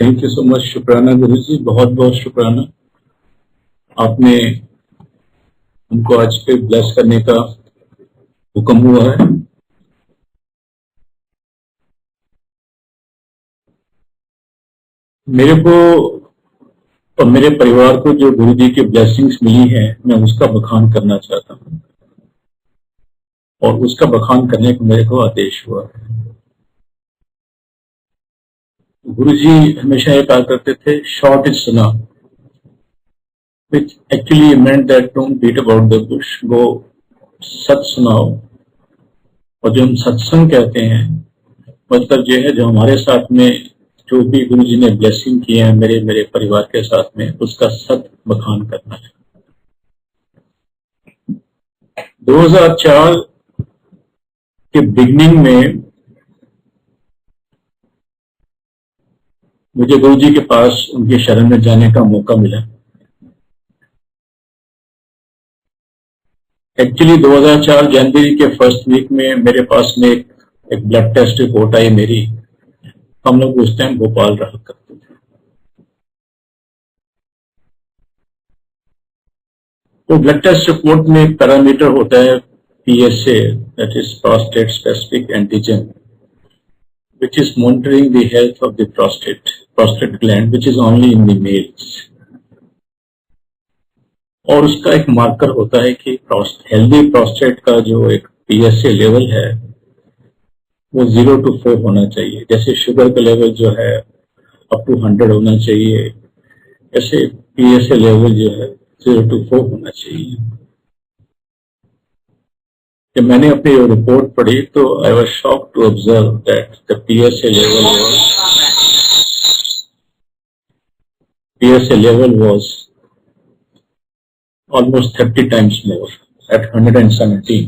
Thank you so much. शुक्राना गुरुजी, बहुत बहुत शुक्राना। आपने हमको आज पे ब्लेस करने का हुक्म हुआ है। मेरे को और मेरे परिवार को जो गुरुजी की ब्लेसिंग्स मिली है, मैं उसका बखान करना चाहता हूँ और उसका बखान करने को मेरे को आदेश हुआ है। गुरुजी हमेशा ये कहा करते थे, शॉर्ट इज सुना, which actually meant that don't beat about the bush, go सच सुनाओ। और जो हम सत्संग कहते हैं, मतलब ये है जो हमारे साथ में जो भी गुरुजी ने ब्लेसिंग किए हैं मेरे परिवार के साथ में, उसका सत बखान करना है। 2004 के बिगनिंग में मुझे गुरुजी के पास उनके शरण में जाने का मौका मिला। एक्चुअली 2004 जनवरी के फर्स्ट वीक में मेरे पास में एक ब्लड टेस्ट रिपोर्ट आई मेरी। हम लोग उस टाइम भोपाल रहा करते थे। तो ब्लड टेस्ट रिपोर्ट में एक पैरामीटर होता है PSA, that is prostate specific antigen, which is monitoring the health of the prostate gland, which is only in the males. और उसका एक मार्कर होता है कि हेल्दी प्रोस्टेट का जो एक PSA लेवल है वो 0 to 4 होना चाहिए। जैसे शुगर का लेवल जो है अप टू 100 होना चाहिए, ऐसे PSA लेवल जो है 0 to 4 होना चाहिए। जब मैंने अपनी रिपोर्ट पढ़ी तो I was shocked to observe that the PSA level was almost 30 times more at 117.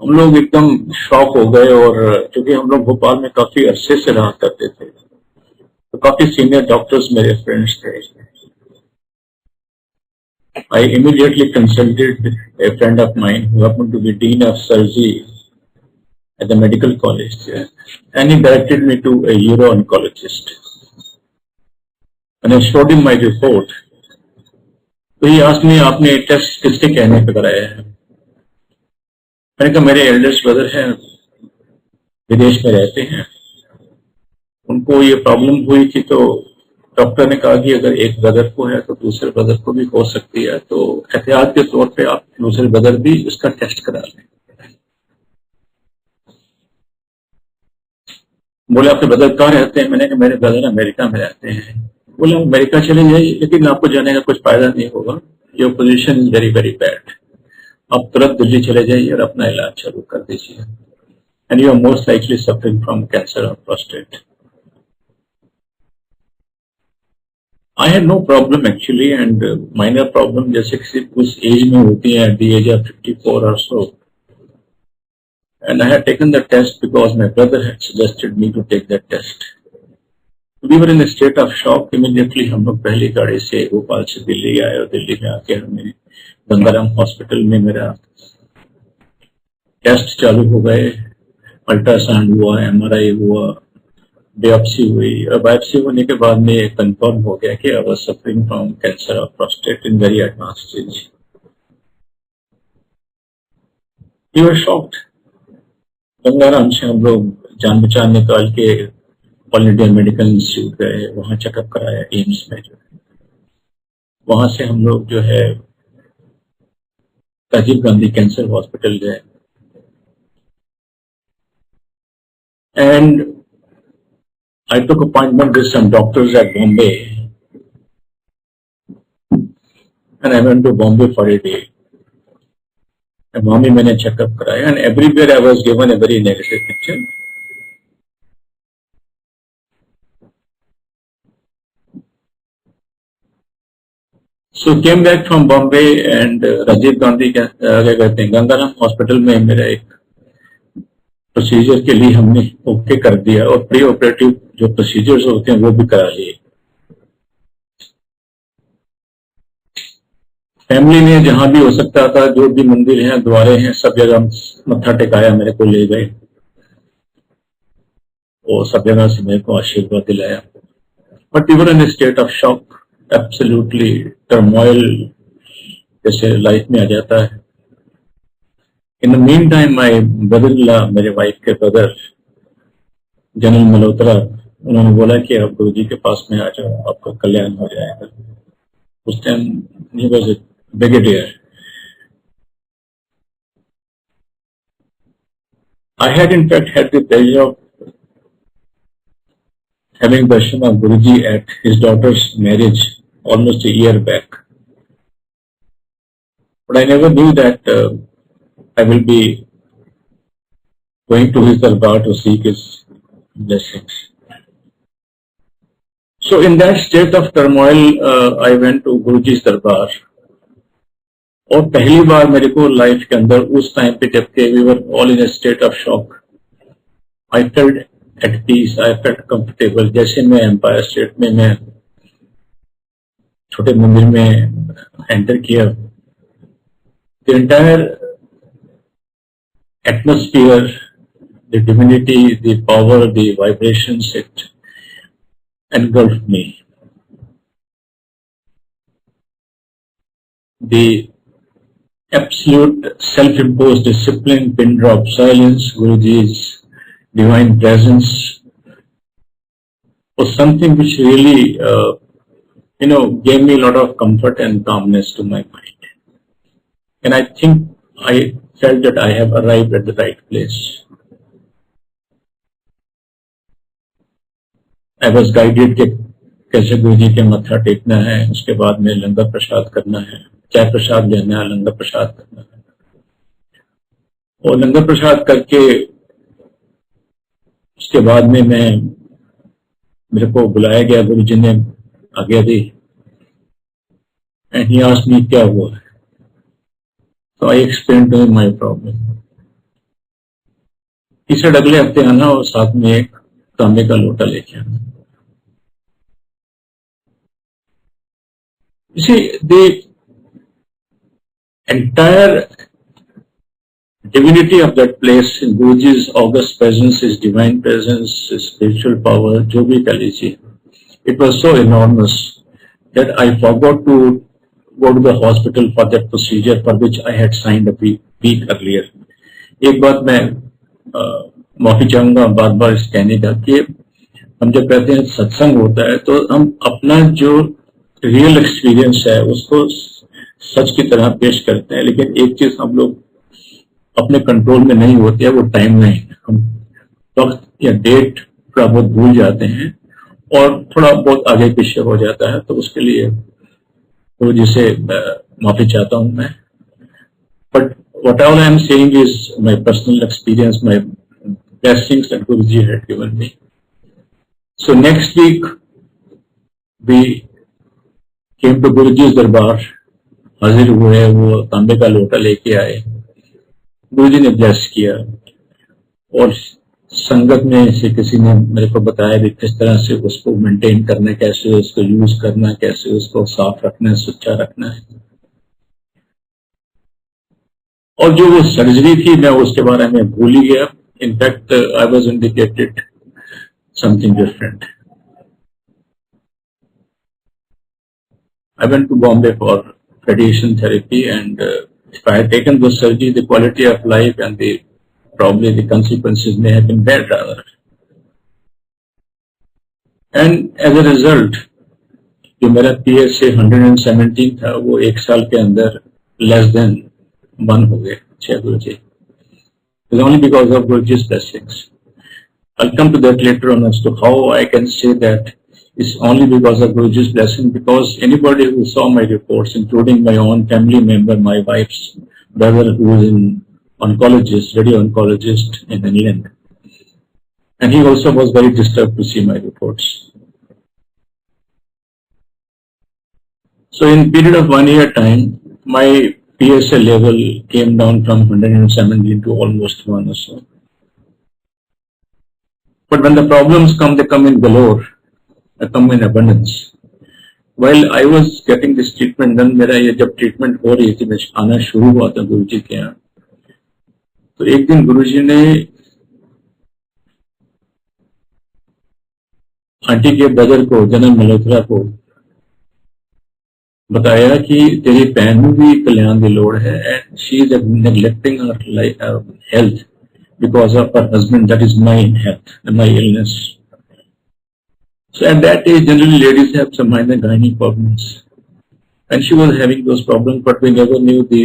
हम लोग एकदम शॉक हो गए, और क्योंकि हम लोग भोपाल में काफी अरसे से रहा करते थे, तो काफी सीनियर डॉक्टर्स मेरे फ्रेंड्स थे। I immediately consulted a friend of mine who happened to be Dean of Surgery at the medical college there, and he directed me to a uro-oncologist. When I showed him my report, तो he asked me, आपने test किसके कहने पे कराया है? मैंने कहा मेरे एल्डेस्ट ब्रदर हैं, विदेश में रहते हैं, उनको ये प्रॉब्लम हुई थी, तो डॉक्टर ने कहा कि अगर एक ब्रदर को है तो दूसरे ब्रदर को भी हो सकती है, तो एहतियात के तौर पे आप दूसरे ब्रदर भी इसका टेस्ट करा लें। बोले आपके ब्रदर कहाँ रहते हैं? मैंने कहा मेरे ब्रदर अमेरिका में रहते हैं। बोले अमेरिका चले जाइए, लेकिन आपको जाने का कुछ फायदा नहीं होगा, your position is very very bad. आप तुरंत दिल्ली चले जाइए और अपना इलाज चालू कर दीजिए, and you are most likely suffering from cancer of prostate. I had no problem actually, and minor problem जैसे किसी उस एज में होती है, at the age of 54 or so, and I had taken the test because my brother had suggested me to take that test. We were in a state of shock. Immediately हम लोग पहली गाड़ी से भोपाल से दिल्ली आए, और दिल्ली में आके हमने गंगाराम हॉस्पिटल में मेरा टेस्ट चालू हो गए। अल्ट्रासाउंड हुआ, MRI हुआ, बायोप्सी हुई, और बायोप्सी होने के बाद में कंफर्म हो गया कि I was suffering from cancer of prostate in very advance stage. We were shocked. Gangaram से हम लोग जान बचान निकाल के ऑल इंडिया मेडिकल इंस्टीट्यूट गए, वहां चेकअप कराया एम्स में जो है। वहां से हम लोग जो है राजीव गांधी कैंसर हॉस्पिटल गए, and I took appointment with some doctors at Bombay, and I went to Bombay for a day. वहां भी मैंने चेकअप कराया, and everywhere I was given a very negative picture. So came back from Bombay, and Rajiv Gandhi क्या कहते हैं, Gangaram hospital में मेरा एक प्रोसीजर के लिए हमने ओके कर दिया, और प्री ऑपरेटिव जो प्रोसीजर्स होते हैं वो भी करा लिए। फैमिली ने जहां भी हो सकता था, जो भी मंदिर हैं, द्वारे हैं, सब जगह मत्था टेकाया, मेरे को ले गए। और सब जगह से मेरे को आशीर्वाद दिलाया. But we were in a state of shock, absolutely turmoil जैसे लाइफ में आ जाता है. In the meantime, my brother-in-law, मेरे वाइफ के ब्रदर जनरल मल्होत्रा, उन्होंने बोला कि आप गुरुजी के पास में आ जाओ, आपका कल्याण हो जाएगा. उस time he was a brigadier. I had in fact had the pleasure of having darshan of Guruji at his daughter's marriage almost a year back. But I never knew that I will be going to his darbar to seek his blessings. So in that state of turmoil, I went to Guruji's darbar. और पहली बार मेरे को life के अंदर उस time पे जबकि we were all in a state of shock, I felt at peace, I felt comfortable. जैसे मैं एम्पायर स्टेट में मैं छोटे मंदिर में एंटर किया, the entire atmosphere, the divinity, the power, the vibrations, it engulfed me. The absolute self-imposed discipline, pin drop silence, Guruji's divine presence was something which really, gave me a lot of comfort and calmness to my mind. And I think I felt that I have arrived at the right place. I was guided कि कैसे गुरुजी के मत्था टेकना है, उसके बाद में लंगर प्रसाद करना है, चाय प्रसाद लेना है, लंगर प्रसाद करना है. और लंगर प्रसाद करके उसके बाद में मेरे को बुलाया गया, गुरुजी ने आज्ञा दी. And he asked me क्या हुआ. So I explained to him my problem. He said अगले हफ्ते आना और साथ में एक तांबे का लोटा लेके आना. You see, the entire divinity of that place, in Guruji's august presence, his divine presence, his spiritual power, जो भी कह लीजिए, it was so enormous that I forgot to go to the hospital for that procedure for which I had signed a week earlier. एक बात मैं माफी चाहूंगा बार बार इस कहने का कि हम जब कहते हैं सत्संग होता है तो हम अपना जो रियल एक्सपीरियंस है उसको सच की तरह पेश करते हैं, लेकिन एक चीज हम लोग अपने कंट्रोल में नहीं होती है, वो टाइम लाइन. हम वक्त या डेट थोड़ा बहुत भूल जाते हैं और थोड़ा बहुत आगे पीछे हो जाता है, तो उसके लिए गुरुजी से माफी चाहता हूं मैं. But what all I am saying is my personal experience, my blessings that Guruji had given me. So next week we came to Guruji's darbar. हाजिर हुए, वो तांबे का लोटा लेके आए, गुरुजी ने ब्लेस किया और संगत में से किसी ने मेरे को बताया कि किस तरह से उसको मेंटेन करना, कैसे उसको यूज करना, कैसे उसको साफ रखना है, सुच्चा रखना है. और जो वो सर्जरी थी मैं उसके बारे में भूल ही गया. In fact I was indicated something different. I went to Bombay for radiation therapy, and if I had taken the surgery, the quality of life and probably the consequences may have been bad rather. And as a result, जो मेरा PSA 117 था वो एक साल के अंदर less than 1 हो गया. Guruji. It's only because of Guruji's blessings. I'll come to that later on as to how I can say that it's only because of Guruji's blessing, because anybody who saw my reports, including my own family member, my wife's brother who is an oncologist, radio oncologist in England, and he also was very disturbed to see my reports. So in period of 1 year time, my PSA level came down from 117 to almost 1 or so. But when the problems come, they come in galore. Come in abundance. While I was getting this treatment, then मेरा ये जब treatment हो रही थी, मैं आना शुरू हुआ था गुरुजी के यहाँ, तो एक दिन गुरुजी ने आंटी के ब्रदर को, जनरल मल्होत्रा को बताया कि तेरी बहन में भी कल्याण की लोड़ है and she is neglecting her health because of her husband, that is my health, my illness. So at that age, generally ladies have some minor gynae problems. And she was having those problems, but we never knew the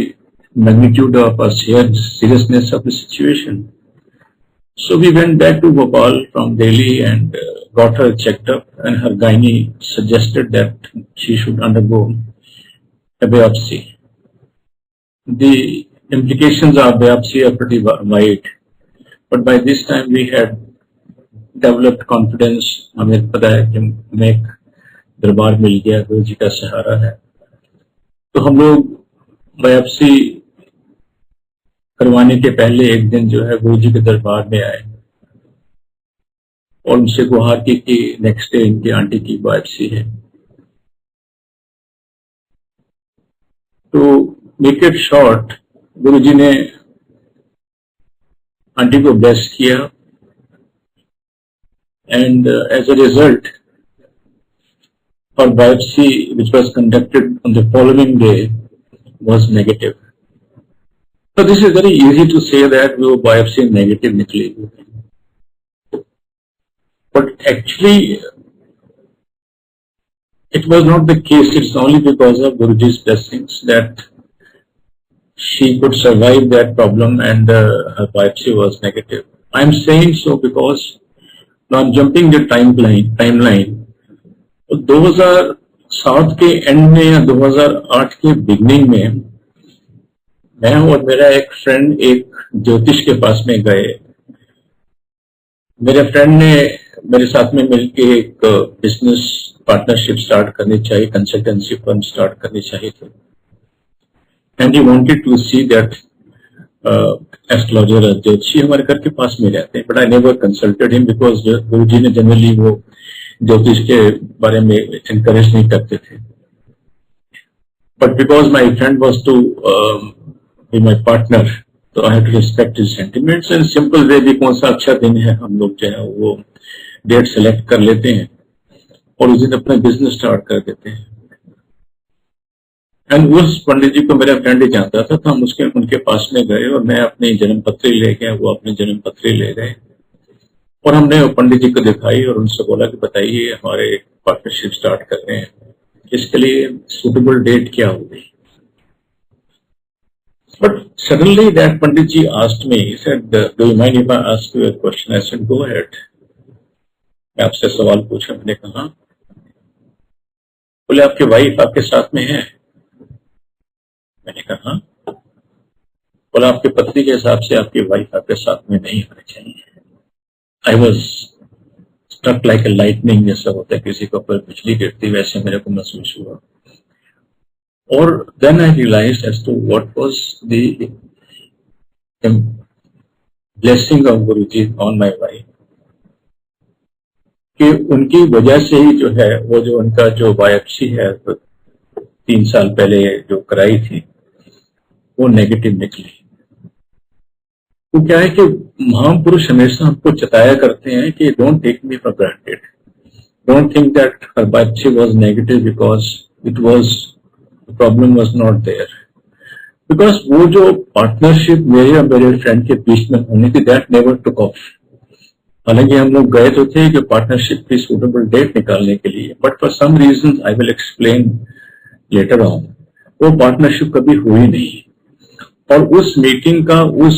magnitude of or seriousness of the situation. So we went back to Bhopal from Delhi and got her checked up, and her gynae suggested that she should undergo a biopsy. The implications of biopsy are pretty wide. But by this time we had developed confidence. हमें पता है कि हमें एक दरबार मिल गया, गुरु जी का सहारा है, तो हम लोग बायोप्सी करवाने के पहले एक दिन जो है गुरु जी के दरबार में आए और उनसे गुहार की कि नेक्स्ट डे इनकी आंटी की बायोप्सी है। तो मेक इट शॉर्ट, गुरु जी ने आंटी को ब्लेस किया एंड एज अ रिजल्ट और biopsy which was conducted on the following day was negative. So this is very easy to say that वो biopsy negative निकली, but actually it was not the case. It's only because of Guruji's blessings that she could survive that problem and her biopsy was negative. I'm saying so because now jumping the timeline, 2007 के and में या 2008 के beginning में मैं और मेरा एक friend एक ज्योतिष के पास में गए। मेरे फ्रेंड ने मेरे साथ में मिलके एक बिजनेस पार्टनरशिप स्टार्ट करनी चाहिए, कंसल्टेंसी फर्म स्टार्ट करनी चाहिए थी। And he wanted to see that astrologer, ज्योतिषी हमारे घर के पास में रहते हैं, but I never consulted him because गुरुजी ने जनरली वो ज्योतिष के बारे में encourage नहीं करते थे। But because my friend was to be my partner, तो I had to respect his sentiments and simple way भी कौन सा अच्छा दिन है, हम लोग जो है वो डेट सेलेक्ट कर लेते हैं और उस दिन अपना बिजनेस स्टार्ट कर देते हैं। एंड उस पंडित जी को मेरा फ्रेंड ही जानता था, तो हम उनके पास में गए और मैं अपनी जन्म पत्री ले गया, वो अपनी जन्म पत्री ले गए और हमने वो पंडित जी को दिखाई और उनसे बोला कि बताइए हमारे पार्टनरशिप स्टार्ट कर रहे हैं, इसके लिए सुटेबल डेट क्या होगी। But suddenly that pandit ji asked me, he said, do you mind if I ask you a question? I said, go ahead. मैं आपसे सवाल पूछा, मैंने कहा। बोले आपकी वाइफ आपके साथ में है? मैंने कहा। बोला आपके पत्नी के हिसाब से आपकी वाइफ आपके साथ में नहीं होनी चाहिए। I was struck like a lightning, जैसा होता है किसी के ऊपर बिजली गिरती, वैसे मेरे को महसूस हुआ। और then I realise as to what was the blessing of Guruji on my wife, कि उनकी वजह से ही जो है वो जो उनका जो बायोप्सी है 3 साल पहले जो कराई थी वो नेगेटिव निकली। तो क्या है कि महापुरुष हमेशा हमको चताया करते हैं कि don't take me for granted, don't think that her biopsy was negative because it was the problem was not there, because वो जो पार्टनरशिप मेरे और मेरे फ्रेंड के बीच में होनी थी दैट नेवर टुक ऑफ। हालांकि हम लोग गए तो थे कि पार्टनरशिप की सूटेबल डेट निकालने के लिए, but for some reason I will explain later on, वो पार्टनरशिप कभी हुई नहीं। और उस मीटिंग का उस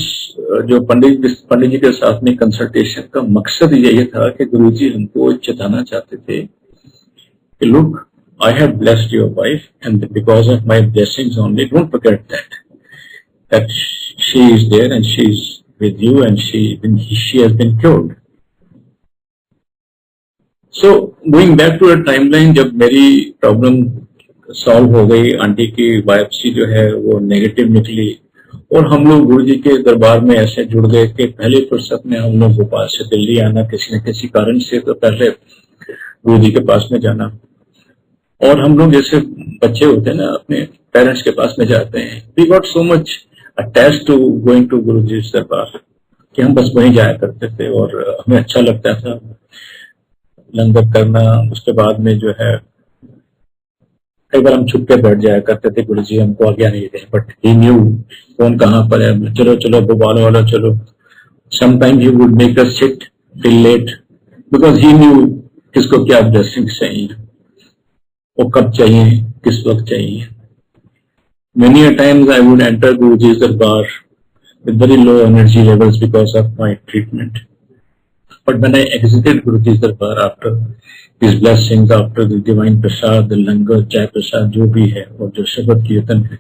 जो पंडित जी के साथ में कंसल्टेशन का मकसद यही था कि गुरुजी हमको चेताना चाहते थे कि look, I have blessed your wife and because of my blessings only, don't forget that she is there and she is with you and she has been cured. So going back to a timeline, जब मेरी problem solve हो गई, aunty की biopsy जो है वो negative निकली और हम लोग गुरुजी के दरबार में ऐसे जुड़ गए कि पहली फुर्सत में हम लोग भोपाल से दिल्ली आना, किसी न किसी कारण से तो पहले गुरुजी के पास में जाना। और हम लोग जैसे बच्चे होते हैं ना, अपने पेरेंट्स के पास में जाते हैं, we got so much attached to going to Guruji darbar कि हम बस वहीं जाया करते थे और हमें अच्छा लगता था। लंगर करना, उसके बाद में जो है कई बार हम छुप के बैठ जाया करते थे, गुरुजी हमको आज्ञा नहीं दें, बट ही न्यू कौन कहाँ पर है, चलो चलो भोपाल वाला चलो. Sometime he would make us sit till late because he knew किसको क्या ब्लेसिंग चाहिए, वो कब चाहिए, किस वक्त चाहिए. Many a times I would enter Guruji's Darbar with very low energy levels because of my treatment. But when I exited Guruji's Darbar after his blessings, after the divine prasad, the langar, chai prasad, जो भी है और जो शब्द कीर्तन है,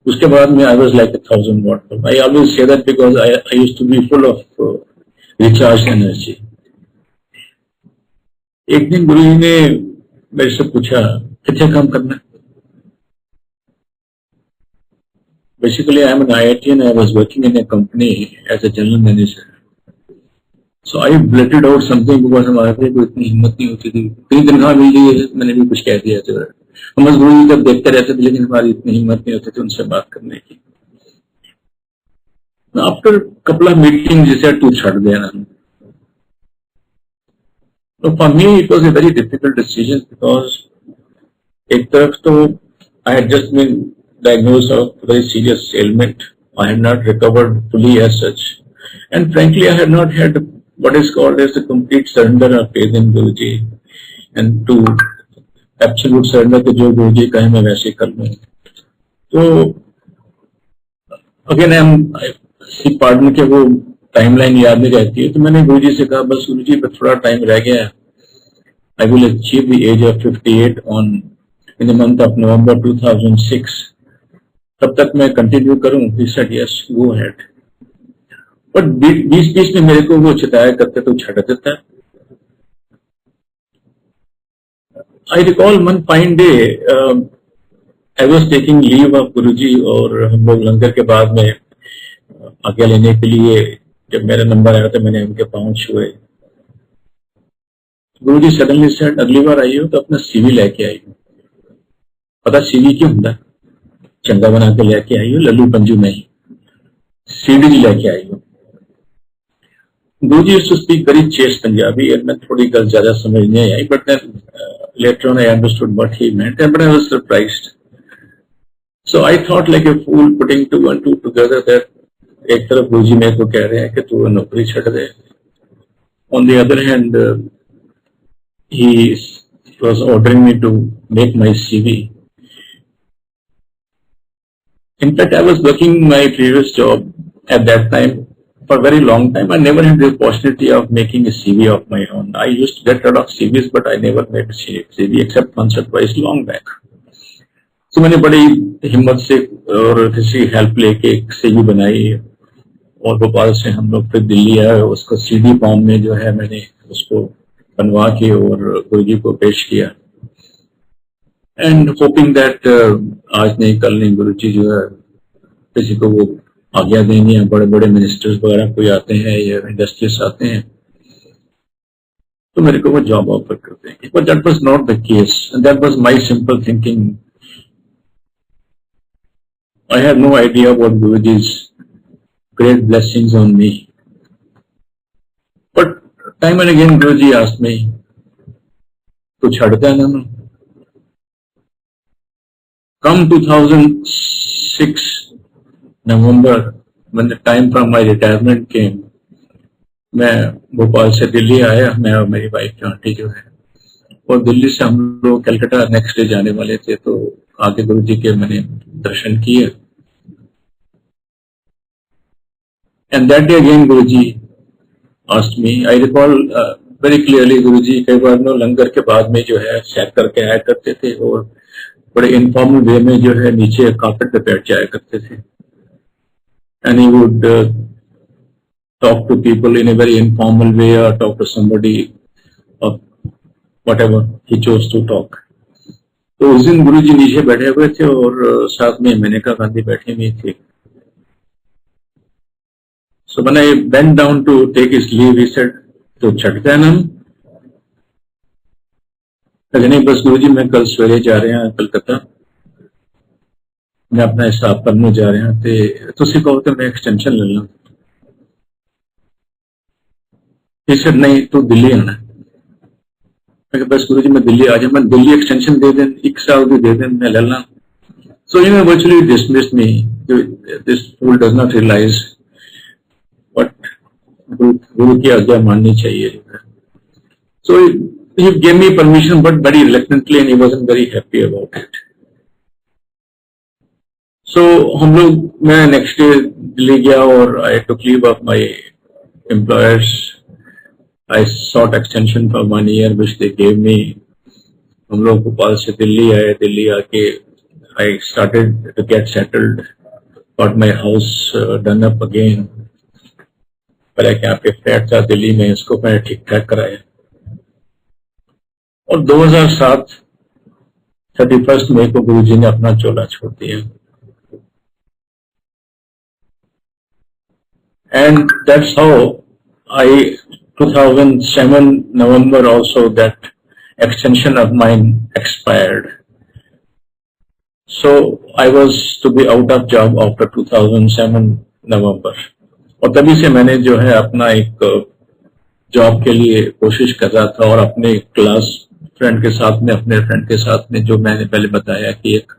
उसके बाद में I was like a 1000-watt bulb. I always say that because I used to be full of recharged energy. एक दिन गुरुजी ने मेरे से पूछा कितना काम करना है. Basically, I am an IIT and I was working in a company as a general manager. So I blurted out something because हमारे को इतनी हिम्मत नहीं होती थी. कई तनख्वाह मिल रही है, मैंने भी कुछ कह दिया था. हम बस गुरुजी तब देखते रहते थे, लेकिन हमारी इतनी हिम्मत नहीं होती थी उनसे बात करने की. After couple of meetings, he said, "तू छड़ देना." So for me, it was a very difficult decision because एक तरफ तो I had just been diagnosed of very serious ailment. I had not recovered fully as such, and frankly, I had not had what is called as the complete surrender of faith in Guruji, and to absolute surrender कि जो गुरुजी कहे मैं वैसे कर लूँ. तो again I partner के वो टाइमलाइन याद नहीं रहती है, तो मैंने गुरुजी से कहा बस गुरुजी पर थोड़ा टाइम रह गया है. I will achieve the age of 58 in the month of November 2006. तब तक मैं कंटिन्यू करूं. He said yes, go ahead. But बीच में मेरे को वो चिताया करते तो छड़ देता है. I recall one fine day, I was taking leave of Guruji और हम लोग लंगर के बाद में आज्ञा लेने के लिए जब मेरा नंबर आया तो मैंने उनके पाँव छुए. गुरुजी सडनली सेड अगली बार आई हो तो अपना सीवी लेके आई हो. पता सीवी क्यों होता, चंगा बना के लेके आई हो, लल्लू पंजू नहीं, सीडी लेके आई हो. Guruji used to speak very chaste Punjabi and मैं थोड़ी गल ज्यादा समझ नहीं आई, but then later on I understood what he meant, but I was surprised. So I thought like a fool putting two and two together that एक तरफ गुरुजी मेरे को कह रहे हैं कि तू नौकरी छड़ दे. On the other hand, he was ordering me to make my CV. In fact, I was working my previous job at that time for a very long time. I never had the opportunity of making a CV of my own. I used to get a lot of CVs, but I never made a CV except once or twice long back. So मैंने बड़ी हिम्मत से और किसी help लेके एक CV बनाई और भोपाल से हम लोग फिर दिल्ली आए. उसको CD फॉर्म में जो है मैंने उसको बनवा के और गुरुजी को पेश किया. एंड होपिंग दैट आज नहीं कल नहीं गुरुजी जो है किसी को वो आज्ञा देंगे, या बड़े बड़े मिनिस्टर्स वगैरह कोई आते हैं या इंडस्ट्रियलिस्ट आते हैं तो मेरे को वो जॉब ऑफर करते हैं. But that was not the case. That was my simple thinking. I have no idea what गुरुजी's great blessings on me. But time and again Guruji asked me, "तो छड़ता है ना?" Come 2006 November, when the time from my retirement came, मैं भोपाल से दिल्ली आया, मैं और मेरी वाइफ की आंटी जो है, और दिल्ली से हम लोग कलकत्ता नेक्स्ट डे जाने वाले थे. तो आके गुरुजी के मैंने दर्शन किए. And that day again Guruji asked me. I recall very clearly Guruji कई बार ना लंगर के बाद में जो है चेक करके आया करते थे और बड़े इनफॉर्मल वे में जो है नीचे कार्पेट पे बैठ जाया करते थे. And he would talk to people in a very informal way or talk to somebody or whatever he chose to talk. तो उस दिन गुरुजी नीचे बैठे हुए थे और साथ में मेनका गांधी बैठी हुई थी. So when I bent down to take his leave, he said, "तो छटता है ना?" नहीं बस गुरुजी मैं कल सवेरे जा रहे हैं कलकत्ता, मैं अपना हिसाब करने जा रहे हैं ते तुसी कहो तो मैं एक्सटेंशन ले लूं. He said, "नहीं तू दिल्ली आना." बस गुरुजी मैं दिल्ली आ जाऊँ, मैं दिल्ली एक्सटेंशन दे दें, 1 साल भी दे दें, मैं ले ला. So you know, virtually dismissed me. This fool does not realize what Guru की आज्ञा माननी चाहिए. So he gave me permission, but very reluctantly, and he wasn't very happy about it. So हम लोग, मैं next day दिल्ली गया और I took leave of my employers. I sought extension for 1 year, which they gave me. हम लोग भोपाल से दिल्ली आए, दिल्ली आके I started to get settled, got my house done up again. पहले यहाँ पे फ्लैट था दिल्ली में, इसको मैंने ठीक ठाक कराया. और 2007 31 मई को गुरुजी ने अपना चोला छोड़ दिया. And that's how 2007 November also that extension of mine expired. So I was to be out of job after 2007 November. और तभी से मैंने जो है अपना एक जॉब के लिए कोशिश कर रहा था, और अपने क्लास फ्रेंड के साथ में, अपने फ्रेंड के साथ में, जो मैंने पहले बताया कि एक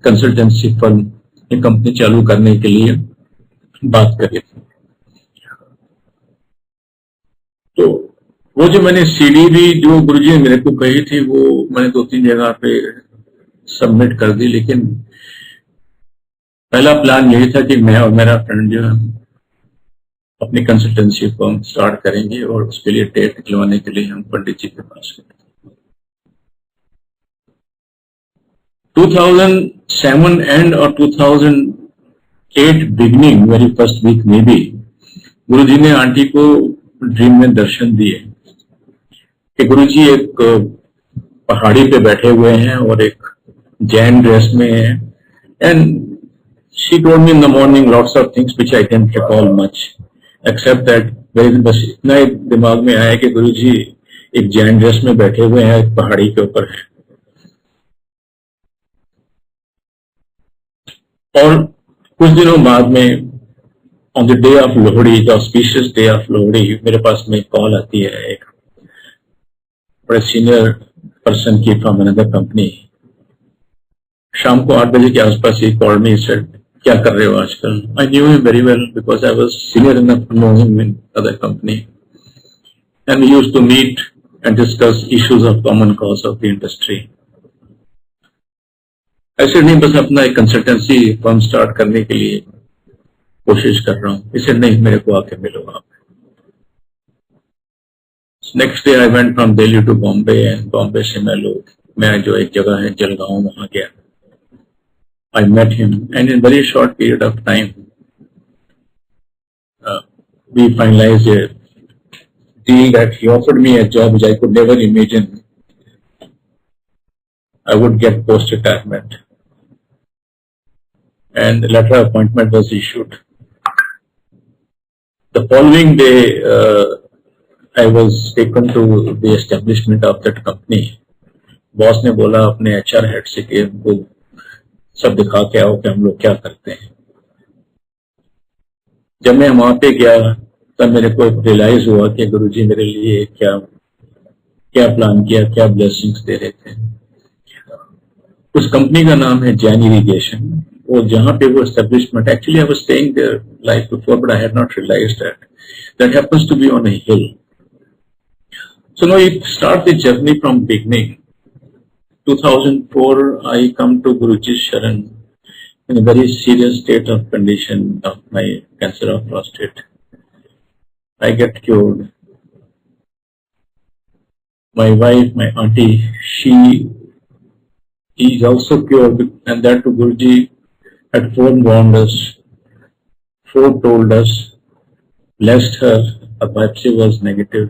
कंसल्टेंसी फर्म, एक कंपनी चालू करने के लिए बात करी थी. तो वो जो मैंने सीडी भी जो गुरुजी ने मेरे को कही थी, वो मैंने 2-3 जगह पे सबमिट कर दी. लेकिन पहला प्लान यही था कि मैं और मेरा फ्रेंड जो है अपनी कंसल्टेंसी फर्म स्टार्ट करेंगे, और उसके लिए डेट निकलवाने के लिए हम पंडित जी के पास गए. 2007 एंड और 2008 बिगनिंग, वेरी फर्स्ट वीक में भी गुरुजी ने आंटी को ड्रीम में दर्शन दिए कि गुरुजी एक पहाड़ी पे बैठे हुए हैं और एक जैन ड्रेस में है. And she told me in the morning lots of things which I can recall much, except that बस इतना ही दिमाग में आया कि गुरुजी एक जैन ड्रेस में बैठे हुए हैं, एक पहाड़ी के ऊपर है. और कुछ दिनों बाद में on the day of Lohri, the auspicious day of Lohri, मेरे पास में कॉल आती है एक बड़े सीनियर पर्सन की फ्रॉम अनदर कंपनी. शाम को 8 बजे के आसपास ही कॉल मी, सेड क्या कर रहे हो आजकल. I knew him very well because I was senior enough to know him in other company, and we used to meet and discuss issues of common cause of the industry. ऐसे नहीं, बस अपना एक कंसल्टेंसी फर्म स्टार्ट करने के लिए कोशिश कर रहा हूँ. इसे नहीं, मेरे को आके मिलो आप. Next day I went from Delhi to Bombay, and Bombay से मैं जो एक जगह है जलगांव, वहां गया. I met him, and in very short period of time, we finalized a deal that he offered me a job which I could never imagine I would get post-retirement. And the letter of appointment was issued. The following day, I was taken to the establishment of that company. Boss ने बोला अपने HR head से कि उनको सब दिखा के आओ कि हम लोग क्या करते हैं. जब मैं वहां पे गया तब मेरे को रियलाइज हुआ कि गुरुजी मेरे लिए क्या क्या प्लान किया, क्या ब्लेसिंग्स दे रहे थे. उस कंपनी का नाम है जैन इरिगेशन, और जहां पे वो establishment, actually I was staying there life before, but I had not realised that happens to be on a hill. So now it start the journey from beginning. 2004, I come to Guruji Sharan in a very serious state of condition of my cancer of prostate. I get cured. My wife, my auntie, she is also cured, and that to Guruji had forewarned us, foretold us, blessed her. Her biopsy was negative.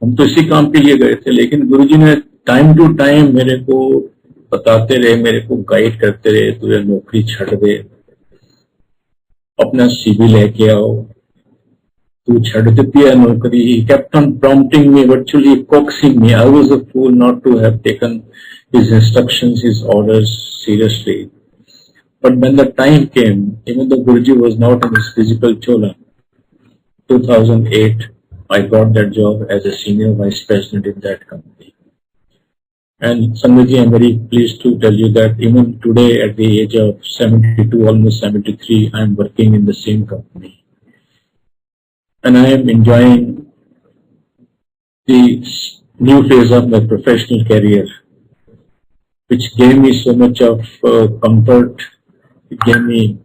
हम तो इसी काम के लिए गए थे, लेकिन गुरुजी ने टाइम टू टाइम मेरे को बताते रहे, मेरे को गाइड करते रहे, तुझे नौकरी छड़ दे, अपना CV लेके आओ, तू छड़ देती है नौकरी. He kept on prompting me, virtually coaxing me. I was a fool not to have taken his instructions, his orders seriously. But when the time came, even though Guruji was not in his physical chola, 2008, I got that job as a senior vice president in that company. And Sangat, I'm very pleased to tell you that even today at the age of 72, almost 73, I'm working in the same company. And I am enjoying the new phase of my professional career, which gave me so much of comfort. It gave me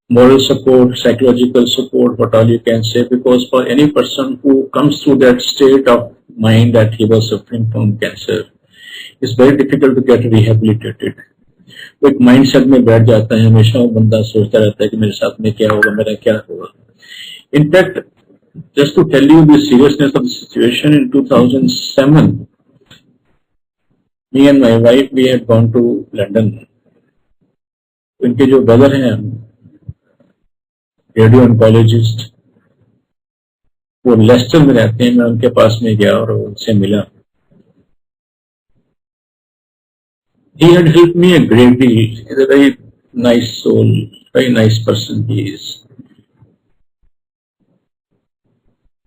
moral support, psychological support, what all you can say, because for any person who comes through that state of mind that he was suffering from cancer, it's very difficult to get rehabilitated. वो एक mindset में बैठ जाता है, हमेशा वो बंदा सोचता रहता है कि मेरे साथ में क्या होगा, मेरा क्या होगा. In fact, just to tell you the seriousness of the situation, in 2007, me and my wife, we had gone to London. उनके जो ब्रदर हैं रेडियो ऑन्कोलॉजिस्ट, वो लेस्टर में रहते हैं. मैं उनके पास में गया और उनसे मिला. He had helped me a great deal. He's a very nice soul, very nice person he is.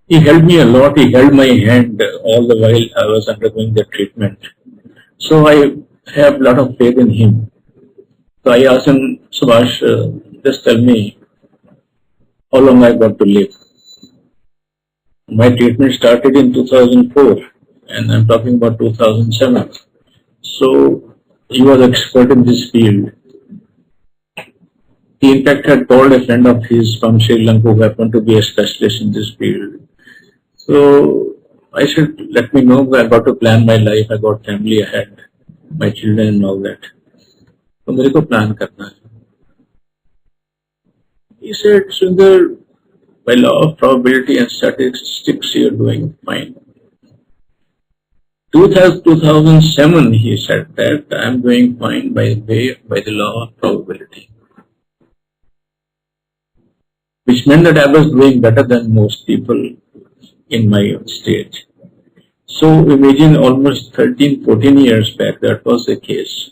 He helped me a lot. He held my hand all the while I was undergoing the treatment. So I have a lot of faith in him. So I asked him, Subhash, just tell me how long I got to live. My treatment started in 2004 and I'm talking about 2007. So he was expert in this field. He in fact had called a friend of his from Sri Lanka who happened to be a specialist in this field. So I said, let me know, I got to plan my life, I got family ahead, my children and all that. So मेरे को plan करना है. He said, Surinder, by law of probability and statistics, you're doing fine. 2007, he said that I'm doing fine by the law of probability. Which meant that I was doing better than most people in my stage. So imagine almost 13, 14 years back, that was the case.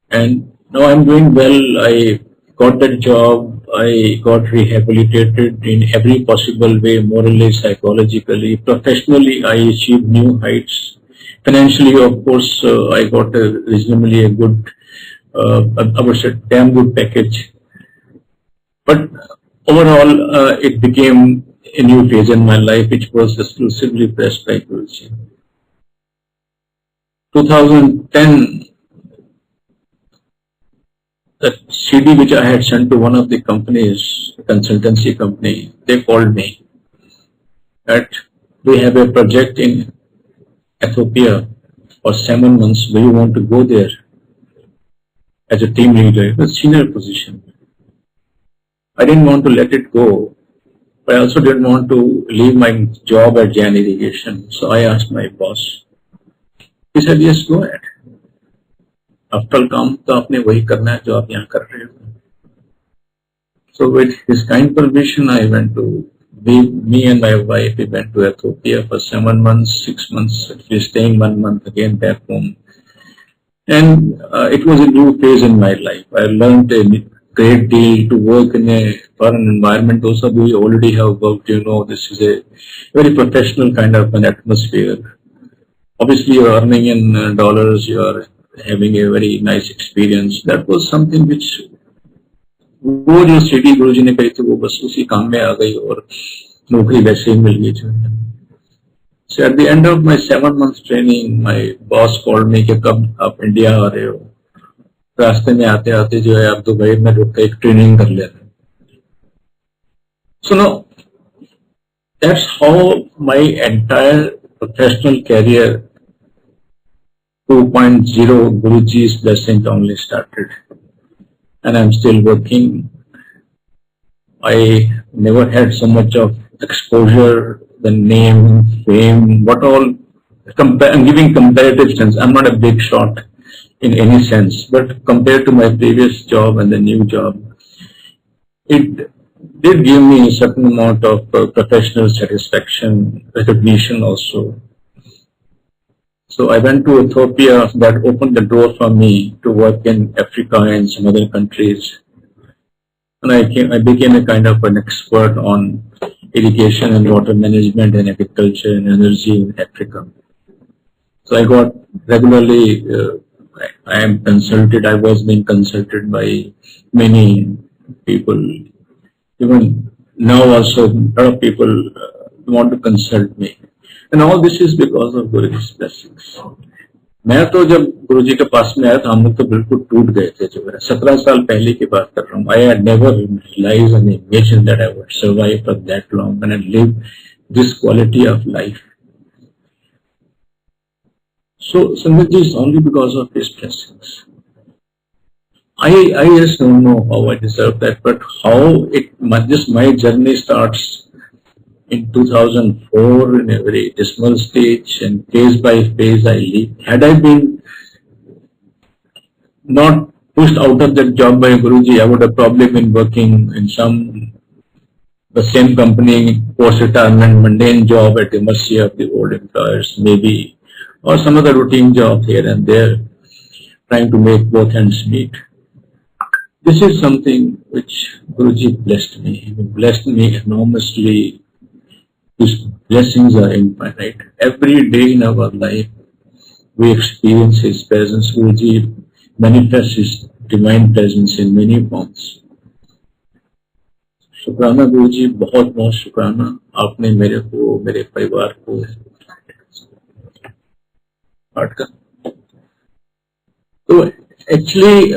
And now I'm doing well. I got that job. I got rehabilitated in every possible way, morally, psychologically, professionally. I achieved new heights. Financially, of course, I got a reasonably a good, I would say, damn good package. But overall, it became a new phase in my life, which was exclusively blessed by Guruji. 2010, the CD which I had sent to one of the companies, consultancy company, they called me that we have a project in Ethiopia for 7 months. Do you want to go there as a team leader? It was a senior position. I didn't want to let it go, but I also didn't want to leave my job at Jan Irrigation. So I asked my boss. He said, yes, go ahead. After all, काम तो आपने वही करना है जो आप यहाँ कर रहे हो. So with his kind permission, I went to, me and my wife, we went to Ethiopia for 7 months, 6 months, actually staying 1 month again back home. And it was a new phase in my life. I learned a great deal to work in a foreign environment. Those of you who already have worked, you know, this is a very professional kind of an atmosphere. Obviously, you are earning in dollars, you are having a very nice experience. That was something which वो जो city गुरुजी ने कही थी वो बस उसी काम में आ गई और नौकरी वैसे ही मिल गई जो है. So at the end of my 7 months training, my boss called me कि कब आप इंडिया आ रहे हो. रास्ते में आते आते जो है आप दुबई में रुक के एक ट्रेनिंग कर लेते. So now that's how my entire professional career 2.0 Guruji's blessing only started. And I'm still working. I never had so much of exposure, the name, fame, what all. I'm giving comparative sense. I'm not a big shot in any sense, but compared to my previous job and the new job, it did give me a certain amount of professional satisfaction, recognition also. So I went to Ethiopia. That opened the door for me to work in Africa and some other countries. And I became a kind of an expert on irrigation and water management and agriculture and energy in Africa. So I got regularly, I am consulted, I was being consulted by many people. Even now also, a lot of people want to consult me. And all this is because of Guruji's blessings. मैं तो जब गुरुजी के पास में आया तो हम लोग तो बिल्कुल टूट गए थे। जो मेरा 17 साल पहले की बात कर रहा हूँ। I had never realized and imagined that I would survive for that long and live this quality of life. So Sangat ji is only because of his blessings. I just don't know how I deserve that, but how my journey starts in 2004 in a very dismal stage, and phase by phase I live. Had I been not pushed out of that job by Guruji, I would have probably been working in the same company, post-retirement, mundane job at the mercy of the old employers, maybe, or some other routine job here and there, trying to make both ends meet. This is something which Guruji blessed me. He blessed me enormously. His blessings are infinite. Every day in our life, we experience His presence. Guruji manifests His divine presence in many forms. शुक्राना गुरुजी, बहुत बहुत शुक्राना, आपने मेरे को, मेरे परिवार को पाठ का। तो एक्चुअली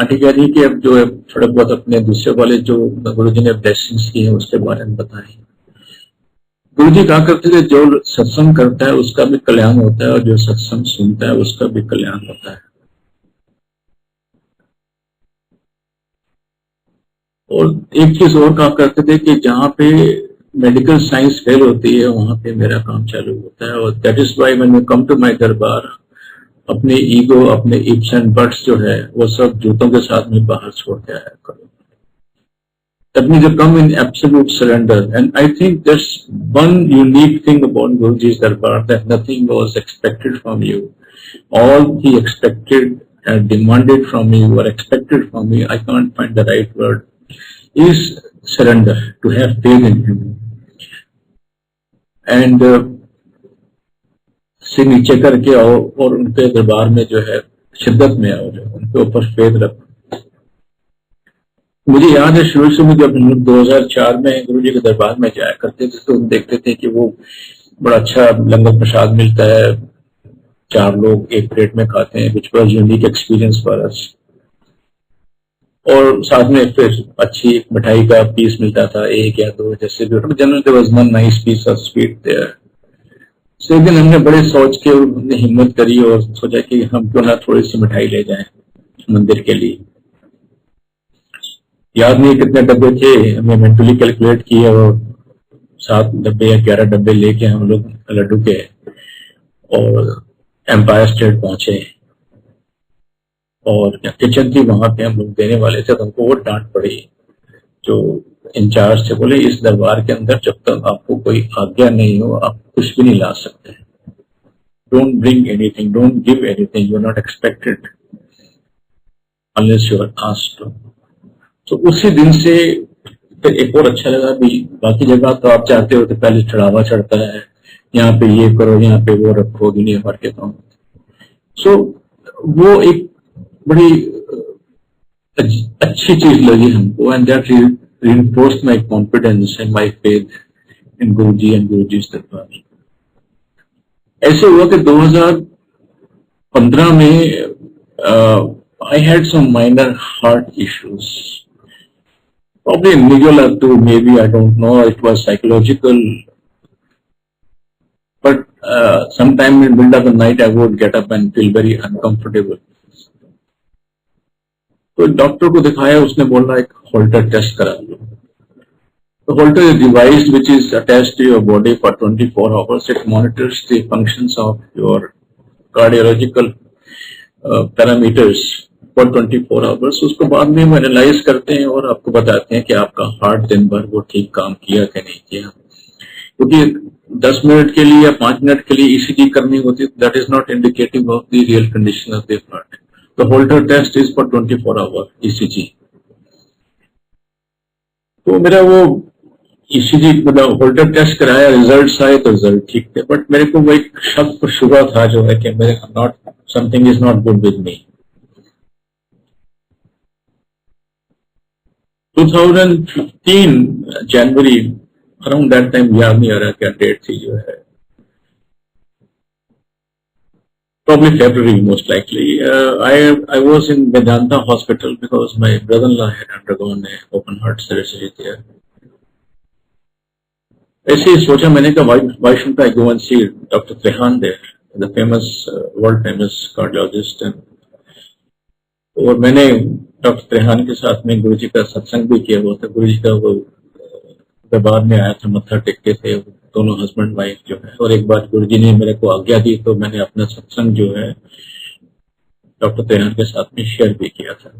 आंटी कह रही कि अब जो है थोड़े बहुत अपने दूसरे वाले जो गुरुजी ने ब्लेसिंग्स की है उसके बारे में बताएं। गुरुजी कहा करते थे जो सत्संग करता है उसका भी कल्याण होता है और जो सत्संग सुनता है उसका भी कल्याण होता है। और एक चीज और कहा करते थे कि जहां पे मेडिकल साइंस फेल होती है वहां पे मेरा काम चालू होता है। और that is why when you come to my darbar, अपने ईगो, अपने इप्स एंड बट्स जो है वो सब जूतों के साथ में बाहर छोड़ के आया करो। That means you come in absolute surrender. And I think there's one unique thing about Guruji's Darbar, that nothing was expected from you. All he expected and demanded from you or expected from you, I can't find the right word, is surrender, to have faith in him. And से नीचे करके आओ और उनके दरबार में जो है शिद्दत में आओ, जो उनके ऊपर फेथ रखो। मुझे याद है शुरू से जब हम लोग 2004 में गुरुजी के दरबार में जाया करते थे तो हम देखते थे कि वो बड़ा अच्छा लंगर प्रसाद मिलता है, 4 लोग एक प्लेट में खाते हैं, which was unique experience for us. और साथ में फिर अच्छी मिठाई का पीस मिलता था, 1 या 2 जैसे भी। General there was one nice piece of sweet there. So एक दिन हमने बड़े सोच के हमने हिम्मत करी और सोचा कि हम क्यों ना थोड़ी सी मिठाई ले जाएं मंदिर के लिए। याद नहीं कितने डब्बे थे, हमने मेंटली कैलकुलेट किए और 7 डब्बे या 11 डब्बे लेके हम लोग लड्डू के और एम्पायर स्टेट पहुंचे। और किचन थी वहां पे हम लोग देने वाले थे तो हमको वो डांट पड़ी। जो इंचार्ज थे बोले इस दरबार के अंदर जब तक आपको कोई आज्ञा नहीं हो आप कुछ भी नहीं ला सकते। Don't bring anything, don't give anything, you are not expected unless you are asked to. तो उसी दिन से फिर एक और अच्छा लगा भी, बाकी जगह तो आप चाहते हो तो पहले चढ़ावा चढ़ता है, यहाँ पे ये करो, यहाँ पे वो रखो, दुनिया भर के काम। सो वो एक बड़ी अच्छी चीज लगी हमको, and that reinforced my confidence and my faith in Guruji and Guruji's Darbar. ऐसे हुआ कि 2015 में I had some minor heart issues. Probably nuclear too, maybe, I don't know. It was psychological. But sometime in the middle of the night, I would get up and feel very uncomfortable. तो doctor को दिखाया, उसने बोला एक Holter test करा लो। तो Holter is device which is attached to your body for 24 hours. It monitors the functions of your cardiological parameters for 24 hours. उसको बाद में वो एनालाइज करते हैं और आपको बताते हैं कि आपका हार्ट दिन भर वो ठीक काम किया कि नहीं किया। क्योंकि 10 मिनट के लिए या 5 मिनट के लिए ईसीजी करनी होती है, that is not indicative of the real condition of the heart. The Holter test is for 24 hour ECG. तो मेरा वो ईसीजी मतलब होल्टर टेस्ट कराया, रिजल्ट्स आए तो रिजल्ट ठीक थे, बट मेरे को वो एक शक शुबा था जो है कि मेरे not something is not good with me. 2015 January around that time, याद नहीं आ रहा क्या डेट थी जो है, probably February most likely. I was in Vedanta hospital because my brother-in-law had undergone a open heart surgery there. ऐसे ही सोचा मैंने कि why shouldn't I go and see Dr. Trehan there, the famous world famous cardiologist, और मैंने doctor Trehan के साथ में गुरुजी का सत्संग भी किया हुआ था। गुरुजी का वो दरबार में आया था, मत्था टेकते थे दोनों हस्बैंड वाइफ जो है, और एक बार गुरुजी ने मेरे को आज्ञा दी तो मैंने अपना सत्संग जो है डॉक्टर त्रेहान के साथ में शेयर भी किया था।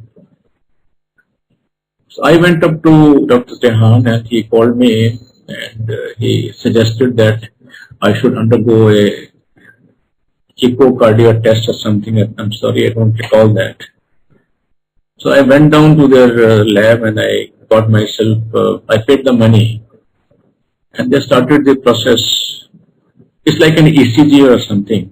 So I went up to Dr. Trehan and he called me and he suggested that I should undergo a echocardia test or something. I'm sorry, I don't recall that. So I went down to their lab and I got myself, I paid the money and they started the process. It's like an ECG or something.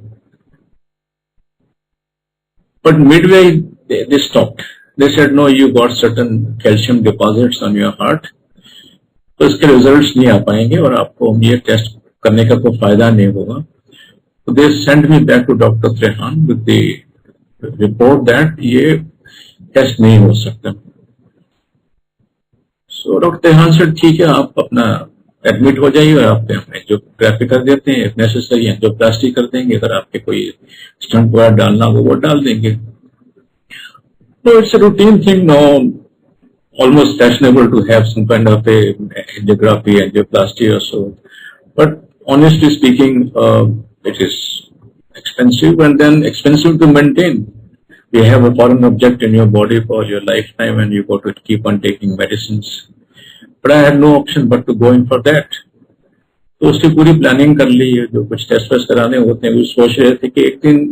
But midway they stopped. They said, no, you got certain calcium deposits on your heart. तो इसके results नहीं आ पाएंगे और आपको ये test करने का कोई फायदा नहीं होगा। तो they send me back to doctor Trehan with the report that ये टेस्ट नहीं हो सकता। सो डॉक्टर त्रेहान से ठीक है, आप अपना एडमिट हो जाइए और आप हमें जो ग्राफी कर देते हैं, इफ नेसेसरी एंजियोप्लास्टी कर देंगे, अगर आपके कोई स्टंट वगैरह डालना हो वो डाल देंगे। तो it's a routine thing now, almost fashionable to have some kind of a angiography, angioplasty or so. But honestly speaking, it is expensive and then expensive to maintain. You have a foreign object in your body for your lifetime and you got to keep on taking medicines. But I had no option but to go in for that. तो उसकी पूरी planning कर ली, जो कुछ test waste कराने होते हैं वो सोच रहे थे कि एक दिन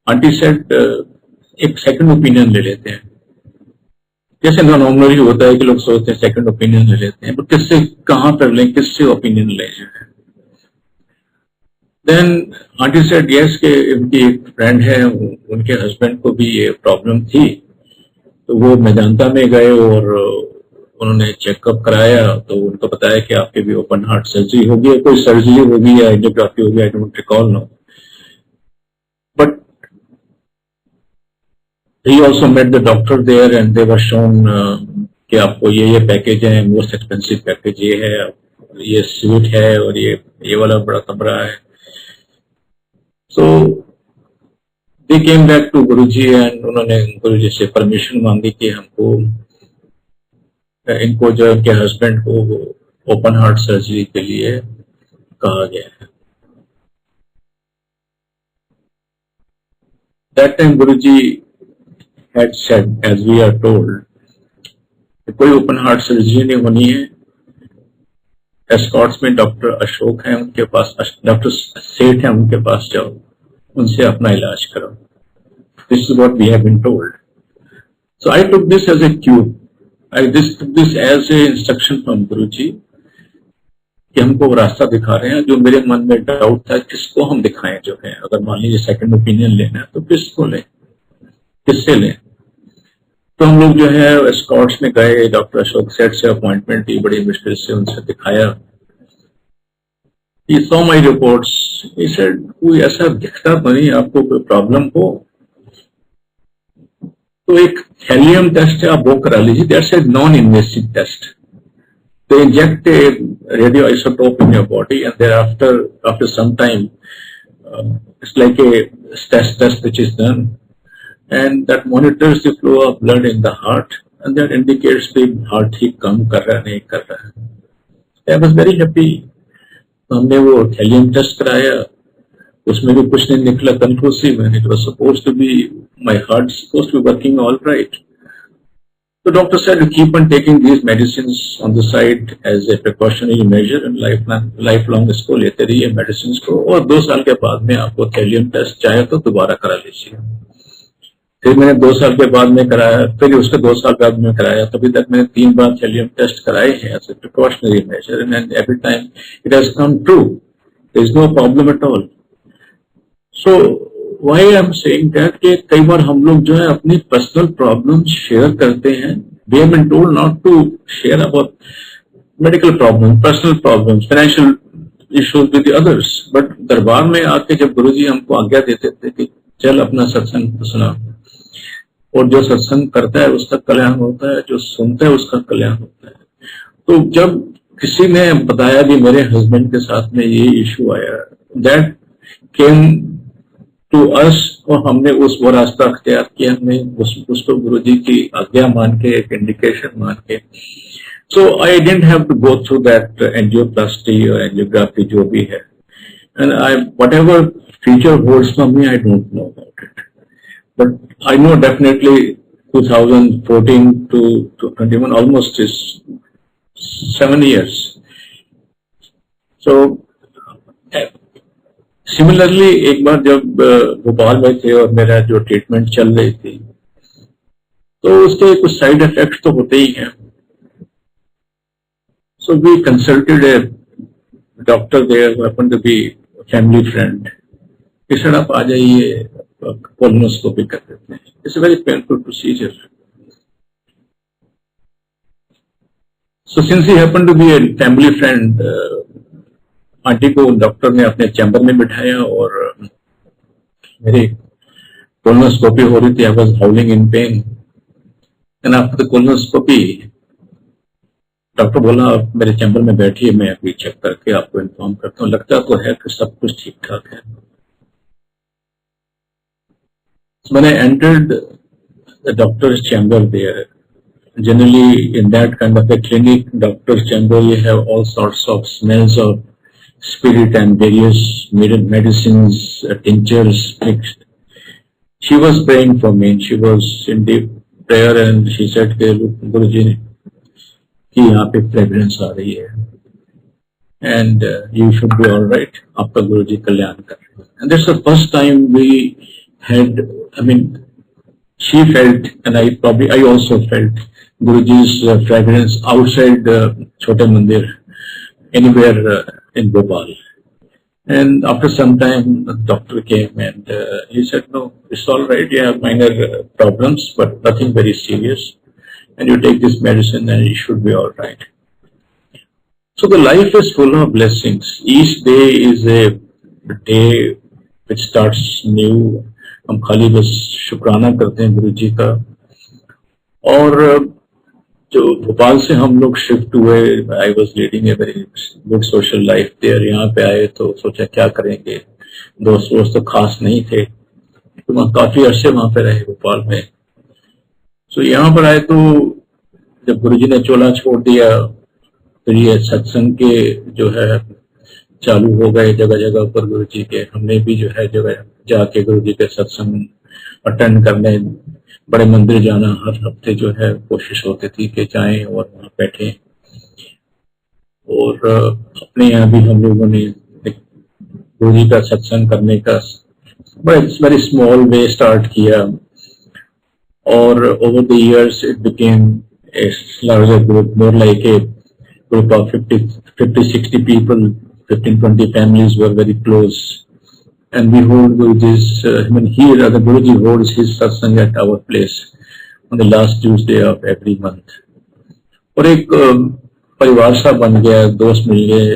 आंटी सेड एक सेकंड ओपिनियन ले लेते हैं। जैसे नॉर्मली होता है कि लोग सोचते हैं सेकंड ओपिनियन ले लेते हैं, बट किससे कहां पर लें, किससे ओपिनियन ले जाए। देन आंटी सेड यस के उनकी एक फ्रेंड है, उनके हस्बैंड को भी ये प्रॉब्लम थी, तो वो मेदांता में गए और उन्होंने चेकअप कराया तो उनको बताया कि आपके भी ओपन हार्ट सर्जरी होगी, कोई सर्जरी होगी या एंजियोग्राफी होगी, I don't recall no, but he also met the doctor there and they were shown कि आपको ये पैकेज है, मोस्ट एक्सपेंसिव पैकेज ये है, ये स्वीट है और ये वाला बड़ा कमरा है। So they came back to Guruji and उन्होंने गुरुजी से परमिशन मांगी कि हमको इनको जो इनके हस्बैंड को ओपन हार्ट सर्जरी के लिए कहा गया है। That time Guruji had said, as we are told, कोई ओपन हार्ट सर्जरी नहीं होनी है। एस्कॉर्ट्स में डॉक्टर अशोक हैं, उनके पास डॉक्टर सेठ हैं, उनके पास जाओ, उनसे अपना इलाज करो। This is what we have been told. So I took this as a cue, I took this as a instruction from Guruji कि हमको वो रास्ता दिखा रहे हैं। जो मेरे मन में डाउट था किसको हम दिखाएं, जो है अगर मान लीजिए सेकंड ओपिनियन लेना है तो किसको लें, किससे लें। तो हम लोग जो है एस्कॉर्ट्स में गए, डॉक्टर अशोक सेठ से अपॉइंटमेंट ली, बड़ी मुश्किल से उनसे दिखाया। He saw my reports. He said, कोई ऐसा दिखता तो नहीं, आपको कोई प्रॉब्लम हो तो एक हेलियम टेस्ट है, आप वो करा लीजिए। That's a non invasive test. They inject a radioisotope in your body and thereafter, after some time, it's like a test which is done. And that monitors the flow of blood in the heart and that indicates the heart ही कम कर रहा है नहीं कर रहा है। I was very happy। हमने वो helium test कराया, उसमें भी कुछ नहीं निकला conclusive and it was supposed to be, my heart supposed to be working all right। The doctor said to keep on taking these medicines on the side as a precautionary measure and lifelong इसको लेते रहिए medicines को, और 2 साल के बाद में आपको हेलियम टेस्ट चाहे तो दोबारा करा लीजिए। फिर मैंने 2 साल के बाद में कराया, फिर उसके 2 साल बाद में कराया, तभी तक मैंने 3 बार थैलियम टेस्ट कराए हैं as a precautionary measure, and every time it has come true, there is no problem at all. So why I am saying that कि कई बार हम लोग जो है अपनी पर्सनल प्रॉब्लम्स शेयर करते हैं. We have been told not to share about medical problem, personal problems, financial issues with the others, but दरबार में आके जब गुरुजी हमको आज्ञा देते थे कि चल अपना सत्संग सुना, और जो सत्संग करता है उसका कल्याण होता है, जो सुनता है उसका कल्याण होता है. तो जब किसी ने बताया कि मेरे हस्बैंड के साथ में ये इशू आया, दैट केम टू अस, और हमने वो रास्ता अख्तियार किया, हमने उसको गुरुजी की आज्ञा मान के, एक इंडिकेशन मान के. So I didn't have to go through that angioplasty or angiography जो भी है, and whatever future holds for me, I don't know about it. But I know definitely 2014 to 21 almost is 7 years. So similarly एक बार जब भोपाल में थे और मेरा जो ट्रीटमेंट चल रही थी, तो उसके कुछ साइड इफेक्ट्स तो होते ही हैं. So we consulted a doctor there who happened to be a family friend. He said, आप आ जाइए, कोलोनोस्कोपी कर देते हैं. It's a very painful procedure. So since he happened to be a family friend, aunty को doctor ने अपने chamber में बिठाया और मेरी कोलोनोस्कोपी हो रही थी. I was howling in pain. And after the colonoscopy, doctor बोला आप मेरे चैम्बर में बैठिए, मैं अभी चेक करके आपको इन्फॉर्म करता हूँ. लगता तो है कि सब कुछ ठीक ठाक है. When I entered the doctor's chamber there, generally in that kind of a clinic, doctor's chamber, you have all sorts of smells of spirit and various medicines, tinctures mixed. She was praying for me. She was in deep prayer and she said, Guruji, कि यहाँ पे fragrance आ रही है, and you should be all right, आपका गुरुजी कल्याण कर रहे हैं. And that's the first time we had, I mean she felt and I also felt Guruji's fragrance outside छोटे मंदिर anywhere in Bhopal. And after some time, the doctor came and he said, no, it's all right, you have minor problems, but nothing very serious. And you take this medicine and you should be all right. So the life is full of blessings. Each day is a day which starts new. हम खाली बस शुक्राना करते हैं गुरुजी का. और जो भोपाल से हम लोग शिफ्ट हुए, I was leading a very good social life there. यहाँ पे आए तो सोचा क्या करेंगे, दोस्त तो खास नहीं थे, तो वहाँ काफी अरसे वहां पे रहे भोपाल में. तो यहाँ पर आए तो जब गुरुजी ने चोला छोड़ दिया, फिर ये सत्संग के जो है चालू हो गए जगह जगह पर गुरुजी के. हमने भी जो है जगह जाके गुरुजी के सत्संग अटेंड करने, बड़े मंदिर जाना हर हफ्ते जो है कोशिश होती थी कि जाएं और वहां बैठे. और अपने यहाँ भी हम लोगों ने गुरुजी का सत्संग करने का वेरी स्मॉल वे स्टार्ट किया. Or over the years, it became a larger group, more like a group of 50-60 people, 15-20 families were very close. And we hold Guruji's, here the Guruji holds his satsang at our place on the last Tuesday of every month. और एक परिवार सा बन गया, दोस्त मिल गए,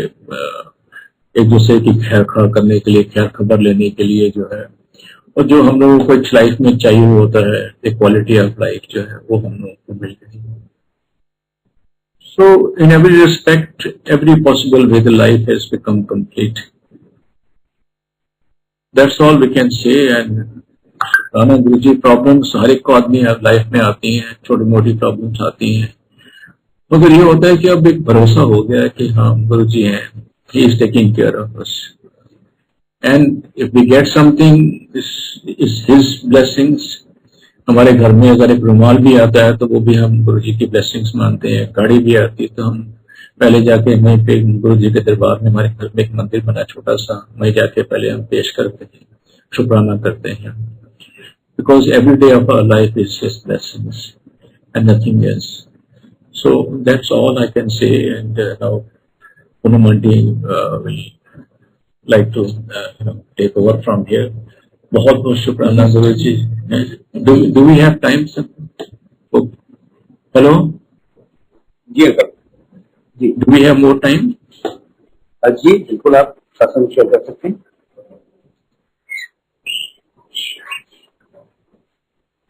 एक दूसरे की खैर खबर करने के लिए, खैर खबर लेने के लिए जो है, और जो हम लोगों को इस लाइफ में चाहिए होता है, एक क्वालिटी ऑफ लाइफ जो है, वो हम लोगों को मिल गई. So in every respect, every possible way the life has become complete. That's all we can say. And Guruji, problems हर एक को आदमी लाइफ में आती हैं, छोटी मोटी प्रॉब्लम्स आती हैं, मगर ये होता है कि अब एक भरोसा हो गया है कि हाँ गुरुजी हैं, he is taking care of us. And if we get something, is his blessings. हमारे घर में अगर एक रुमाल भी आता है तो वो भी हम गुरुजी की ब्लेसिंग्स मानते हैं. गाड़ी भी आती है तो हम पहले जाके वहीं पे गुरुजी के दरबार में, हमारे घर में एक मंदिर बना छोटा सा, वहीं जाके पहले हम पेश करते हैं, शुक्राना करते हैं. because every day of our life is just lessons and nothing else. So that's all I can say. And now Punamandi will like to take over from here. बहुत बहुत शुक्राना Guruji. Do we have time, sir? Oh. Hello? जी uncle ji. Do we have more time? जी बिल्कुल, आप सत्संग share कर सकते हैं.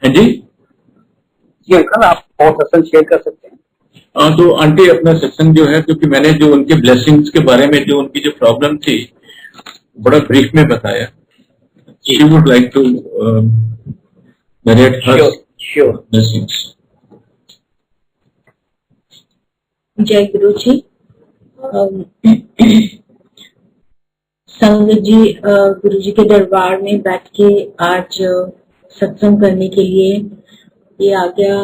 हाँ जी. जी अंकल, आप और सत्संग शेयर कर सकते हैं. तो आंटी अपना सत्संग जो है, क्योंकि मैंने जो उनके ब्लेसिंग्स के बारे में जो उनकी जो प्रॉब्लम थी बड़ा ब्रीफ में बताया. She would like to narrate her blessings. जय गुरु जी. संगत जी गुरु जी के दरबार में बैठ के आज सत्संग करने के लिए ये आज्ञा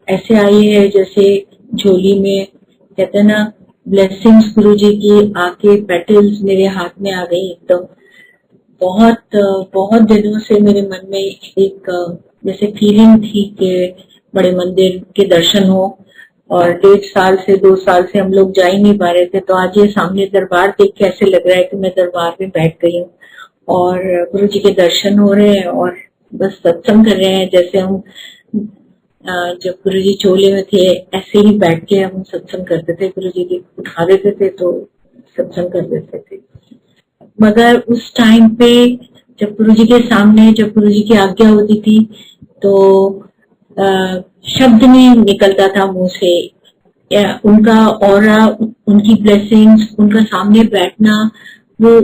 ऐसे आई है जैसे झोली में कहते हैं ना, ब्लेसिंग्स गुरु जी की आके पेटल्स मेरे हाथ में आ गई एकदम. बहुत दिनों से मेरे मन में एक जैसे फीलिंग थी कि बड़े मंदिर के दर्शन हो, और 1.5 साल से 2 साल से हम लोग जा ही नहीं पा रहे थे. तो आज ये सामने दरबार देख के ऐसे लग रहा है कि मैं दरबार में बैठ गई हूँ और गुरु जी के दर्शन हो रहे हैं और बस सत्संग कर रहे हैं. जैसे हम जब गुरु जी चोले में थे ऐसे ही बैठ के हम सत्संग करते थे. गुरु जी के उठा देते थे तो सत्संग कर देते थे. मगर उस टाइम पे जब गुरु जी के सामने, जब गुरु जी की आज्ञा होती थी तो शब्द नहीं निकलता था मुंह से. या उनका ऑरा, उनकी ब्लेसिंग्स, उनका सामने बैठना वो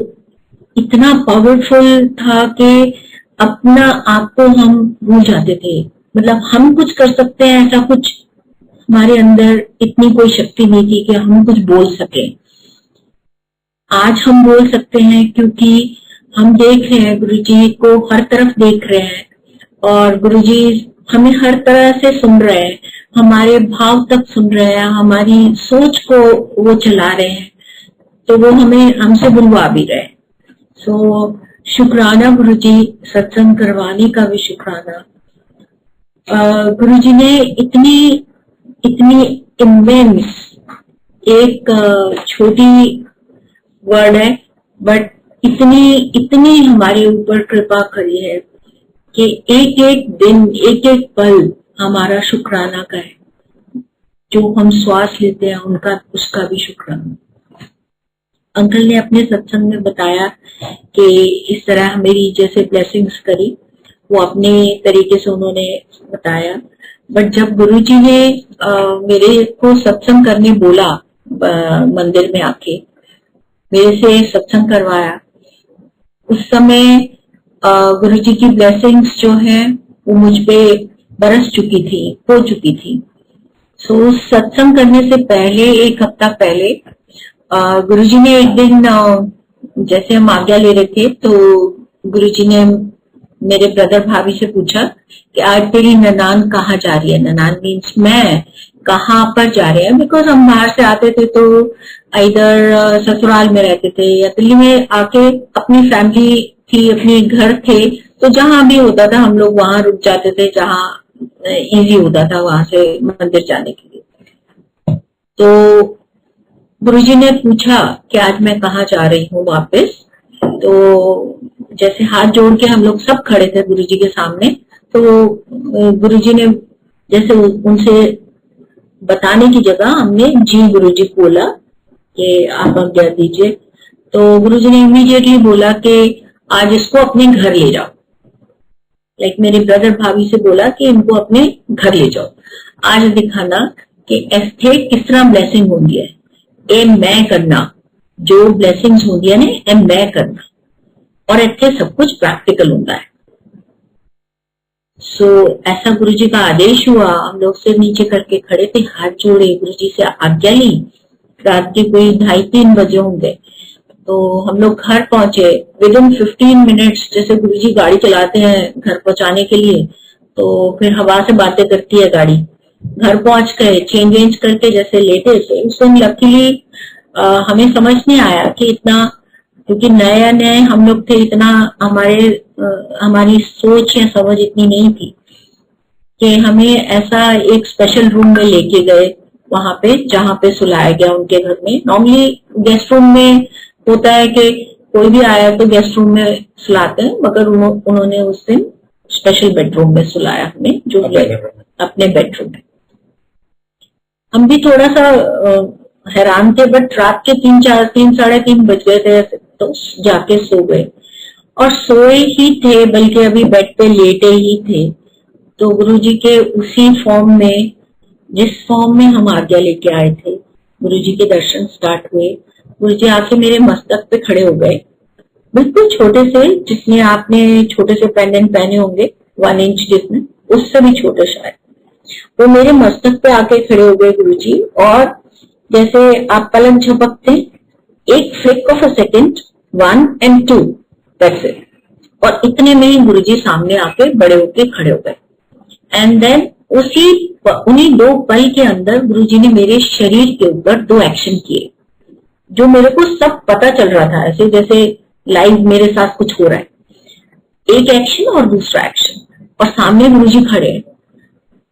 इतना पावरफुल था कि अपना आप को हम भूल जाते थे. मतलब हम कुछ कर सकते हैं ऐसा कुछ हमारे अंदर इतनी कोई शक्ति नहीं थी कि हम कुछ बोल सके. आज हम बोल सकते हैं क्योंकि हम देख रहे हैं गुरु जी को, हर तरफ देख रहे हैं और गुरु जी हमें हर तरह से सुन रहे हैं, हमारे भाव तक सुन रहे हैं, हमारी सोच को वो चला रहे हैं. तो वो हमें हमसे बुलवा भी रहे हैं. सो शुक्राना गुरु जी, सत्संग करवाने का भी शुक्राना. गुरु जी ने इतनी इमेंस, एक छोटी वर्ड है बट इतनी हमारे ऊपर कृपा करी है कि एक एक दिन, एक एक पल हमारा शुक्राना का है. जो हम श्वास लेते हैं उनका, उसका भी शुक्राना. अंकल ने अपने सत्संग में बताया कि इस तरह मेरी जैसे ब्लेसिंग्स करी, वो अपने तरीके से उन्होंने बताया. बट जब गुरुजी ने मेरे को सत्संग करने बोला, मंदिर में आके मेरे से सत्संग करवाया, उस समय गुरुजी की ब्लेसिंग्स जो है वो मुझ पे बरस चुकी थी, हो चुकी थी. सो सत्संग करने से पहले, 1 हफ्ता पहले गुरुजी ने एक दिन जैसे हम आज्ञा ले रहे थे तो गुरुजी ने मेरे ब्रदर भाभी से पूछा कि आज तेरी ननान कहाँ जा रही है. ननान मीन्स मैं, कहाँ पर जा रहे हैं. बिकॉज हम बाहर से आते थे तो इधर ससुराल में रहते थे या दिल्ली में आके अपनी फैमिली थी, अपने घर थे, तो जहां भी होता था हम लोग वहां रुक जाते थे जहां इजी होता था वहां से मंदिर जाने के लिए. तो गुरुजी ने पूछा कि आज मैं कहाँ जा रही हूँ वापस. तो जैसे हाथ जोड़ के हम लोग सब खड़े थे गुरुजी के सामने. तो गुरुजी ने जैसे उनसे बताने की जगह हमने जी गुरुजी बोला कि आप आज्ञा दीजिए. तो गुरुजी ने इमीडिएटली बोला कि आज इसको अपने घर ले जाओ. लाइक मेरे ब्रदर भाभी से बोला कि इनको अपने घर ले जाओ, आज दिखाना कि ऐसे किस तरह ब्लेसिंग होती है. ए मैं करना, जो ब्लेसिंग्स होती है ना, ए मैं करना, और ऐसे सब कुछ प्रैक्टिकल होता है. सो ऐसा गुरुजी का आदेश हुआ. हम लोग सिर नीचे करके खड़े थे, हाथ जोड़े, गुरुजी से आज्ञा ली. रात के कोई 2:30-3 बजे होंगे. तो हम लोग घर पहुंचे. विदिन 15 मिनट्स, जैसे गुरुजी गाड़ी चलाते हैं घर पहुंचाने के लिए, तो फिर हवा से बातें करती है गाड़ी. घर पहुंच गए, चेंज करके जैसे लेटे थे. उस दिन लकीली हमें समझ नहीं आया कि इतना क्योंकि नए नए हम लोग थे, इतना हमारी सोच या समझ इतनी नहीं थी कि हमें ऐसा एक स्पेशल रूम में लेके गए वहां पे, जहां पे सुलाया गया उनके घर में। नॉर्मली गेस्ट रूम में होता है कि कोई भी आया तो गेस्ट रूम में सुलाते हैं, मगर उन्होंने उस दिन स्पेशल बेडरूम में सुलाया हमें, जो अपने बेडरूम में। हम भी थोड़ा सा हैरान थे, बट रात के 3 साढ़े 3 बज गए थे, तो जाके सो गए। और सोए ही थे, बल्कि अभी बेड पे लेटे ही थे, तो गुरुजी के उसी फॉर्म में, जिस फॉर्म में हम आज्ञा लेके आए थे, गुरुजी के दर्शन स्टार्ट हुए। गुरुजी आके मेरे मस्तक पे खड़े हो गए, बिल्कुल छोटे से, जिसमें आपने छोटे से पेंडेंट पहने होंगे 1 इंच जिसमें, उससे भी छोटे शायद। वो मेरे मस्तक पे आके खड़े हो गए गुरुजी, और जैसे आप पलक झपकते, एक flick of a second, 1 and 2, that's it. और इतने में ही गुरुजी सामने आके बड़े होके खड़े हो गए। एंड देन उन्हीं 2 पल के अंदर गुरुजी ने मेरे शरीर के ऊपर 2 एक्शन किए, जो मेरे को सब पता चल रहा था, ऐसे जैसे लाइव मेरे साथ कुछ हो रहा है। एक एक्शन और दूसरा एक्शन, और सामने गुरुजी खड़े हैं।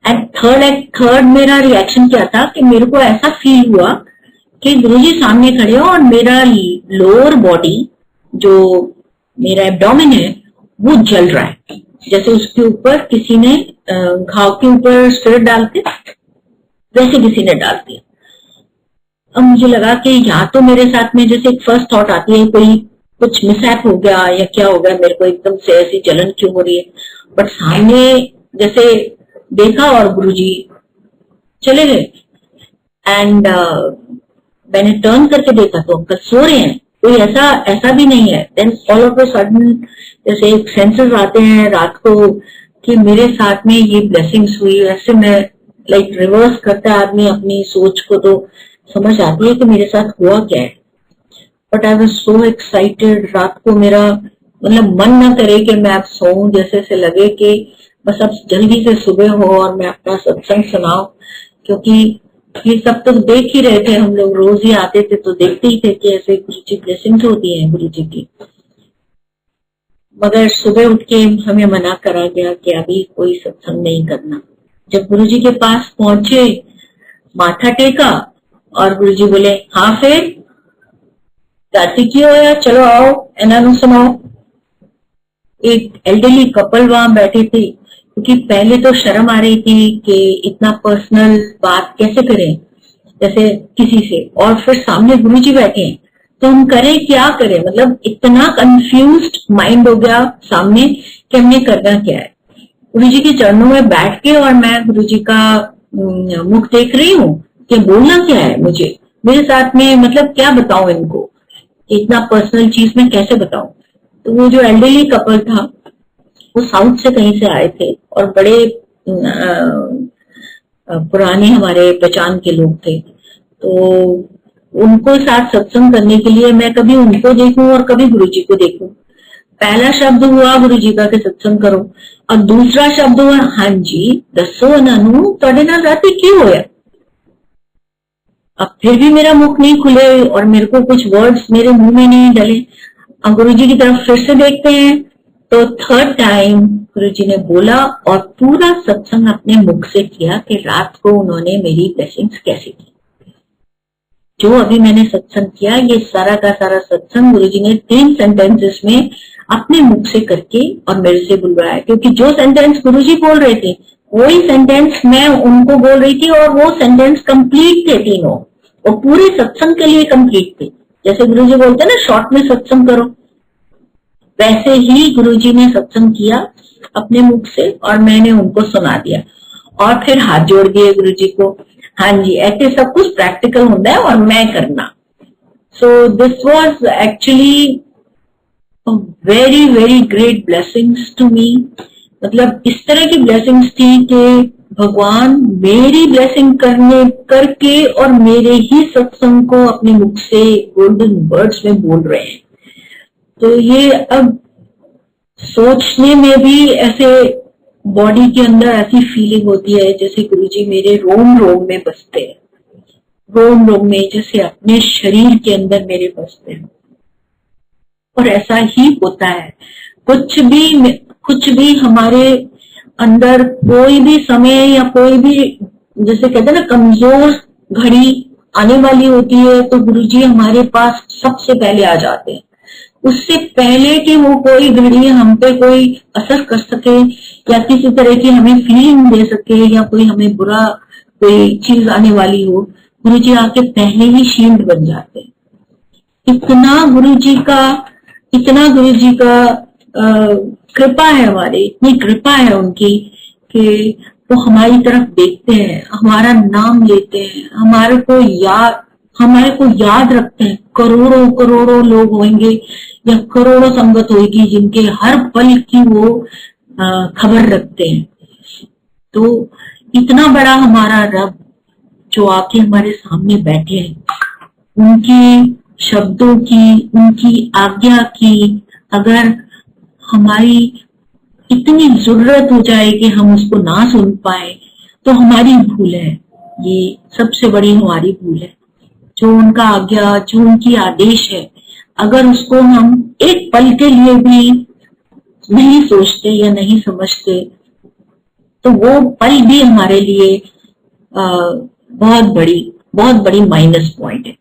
एंड थर्ड मेरा रिएक्शन क्या था कि मेरे को ऐसा फील हुआ कि गुरुजी सामने खड़े हो और मेरा लोअर बॉडी, जो मेरा एब्डोमेन है, वो जल रहा है, जैसे उसके ऊपर किसी ने घाव के ऊपर स्पिरिट डालते, वैसे किसी ने डाल दिया। अब मुझे लगा कि यहाँ तो मेरे साथ में जैसे एक फर्स्ट थॉट आती है, कोई कुछ मिसहैप हो गया या क्या हो गया, मेरे को एकदम से ऐसी जलन क्यों हो रही है। बट सामने जैसे देखा और गुरुजी चले गए। एंड मैंने टर्न करके देखा तो अंकल सो रहे हैं, कोई ऐसा भी नहीं है। Then all of a sudden जैसे एक सेंसेस आते हैं रात को कि मेरे साथ में ये ब्लेसिंग्स हुई। ऐसे मैं लाइक रिवर्स करता है आदमी अपनी सोच को, तो समझ आती है कि मेरे साथ हुआ क्या है। But I was so excited. रात को मेरा मतलब मन ना करे कि मैं अब सोऊं, जैसे से लगे कि बस अब जल्दी से सुबह हो और मैं अपना सत्संग सुनाऊं, क्योंकि ये सब तो देख ही रहे थे हम लोग, रोज ही आते थे तो देखते ही थे कि ऐसे गुरुजी ब्लेसिंग्स होती है गुरुजी की। मगर सुबह उठ के हमें मना करा गया कि अभी कोई सत्संग नहीं करना। जब गुरुजी के पास पहुंचे, माथा टेका और गुरुजी बोले, हाँ फिर जाती क्यों है, चलो आओ एना सुनाओ। एक एल्डरली कपल वहां बैठे थे, क्योंकि पहले तो शर्म आ रही थी कि इतना पर्सनल बात कैसे करें जैसे किसी से, और फिर सामने गुरुजी बैठे हैं तो हम करें क्या करें। मतलब इतना कंफ्यूज्ड माइंड हो गया सामने कि हमने करना क्या है। गुरुजी के चरणों में बैठ के और मैं गुरुजी का मुख देख रही हूँ कि बोलना क्या है मुझे, मेरे साथ में मतलब क्या बताऊं इनको, इतना पर्सनल चीज में कैसे बताऊं। तो वो जो एल्डरली कपल था वो साउथ से कहीं से आए थे और बड़े पुराने हमारे पहचान के लोग थे। तो उनको साथ सत्संग करने के लिए मैं कभी उनको देखूं और कभी गुरुजी को देखूं। पहला शब्द हुआ गुरुजी का कि सत्संग करो, और दूसरा शब्द हुआ, हाँ जी दसो नानू तुहाडे नाल राती की होया। अब फिर भी मेरा मुख नहीं खुले और मेरे को कुछ वर्ड्स मेरे मुंह में नहीं डले। अब गुरुजी की तरफ फिर से देखते हैं तो थर्ड टाइम गुरुजी ने बोला और पूरा सत्संग अपने मुख से किया कि रात को उन्होंने मेरी ब्लेसिंग्स कैसे की। जो अभी मैंने सत्संग किया, ये सारा का सारा सत्संग गुरुजी ने 3 सेंटेंसेस में अपने मुख से करके और मेरे से बुलवाया, क्योंकि जो सेंटेंस गुरुजी बोल रहे थे वही सेंटेंस मैं उनको बोल रही थी, और वो सेंटेंस कंप्लीट थे तीनों, और पूरे सत्संग के लिए कंप्लीट थे। जैसे गुरुजी बोलते हैं ना शॉर्ट में सत्संग करो, वैसे ही गुरुजी ने सत्संग किया अपने मुख से और मैंने उनको सुना दिया, और फिर हाथ जोड़ दिए गुरुजी को। हाँ जी, ऐसे सब कुछ प्रैक्टिकल होता है और मैं करना। So this was actually very very great blessings to me. मतलब इस तरह की ब्लेसिंग्स थी कि भगवान मेरी ब्लेसिंग करके और मेरे ही सत्संग को अपने मुख से गोल्डन वर्ड्स में बोल रहे हैं। तो ये अब सोचने में भी ऐसे बॉडी के अंदर ऐसी फीलिंग होती है जैसे गुरुजी मेरे रोम रोम में बसते हैं, रोम रोम में, जैसे अपने शरीर के अंदर मेरे बसते हैं। और ऐसा ही होता है। कुछ भी हमारे अंदर कोई भी समय या कोई भी, जैसे कहते हैं ना, कमजोर घड़ी आने वाली होती है तो गुरुजी हमारे पास सबसे पहले आ जाते हैं। उससे पहले कि वो कोई घड़ी हम पे कोई असर कर सके या किसी तरह की हमें फीलिंग दे सके या कोई हमें बुरा कोई चीज आने वाली हो, गुरुजी आके पहले ही शील्ड बन जाते हैं। इतना गुरुजी का कृपा है, हमारी इतनी कृपा है उनकी कि वो हमारी तरफ देखते हैं, हमारा नाम लेते हैं, हमारे को याद रखते हैं। करोड़ों करोड़ों लोग होंगे या करोड़ों संगत होगी जिनके हर पल की वो खबर रखते हैं। तो इतना बड़ा हमारा रब जो आके हमारे सामने बैठे हैं, उनकी शब्दों की, उनकी आज्ञा की अगर हमारी इतनी जरूरत हो जाए कि हम उसको ना सुन पाए तो हमारी भूल है। ये सबसे बड़ी हमारी भूल है। जो उनका आज्ञा, जो उनकी आदेश है, अगर उसको हम एक पल के लिए भी नहीं सोचते या नहीं समझते तो वो पल भी हमारे लिए बहुत बड़ी माइनस पॉइंट है।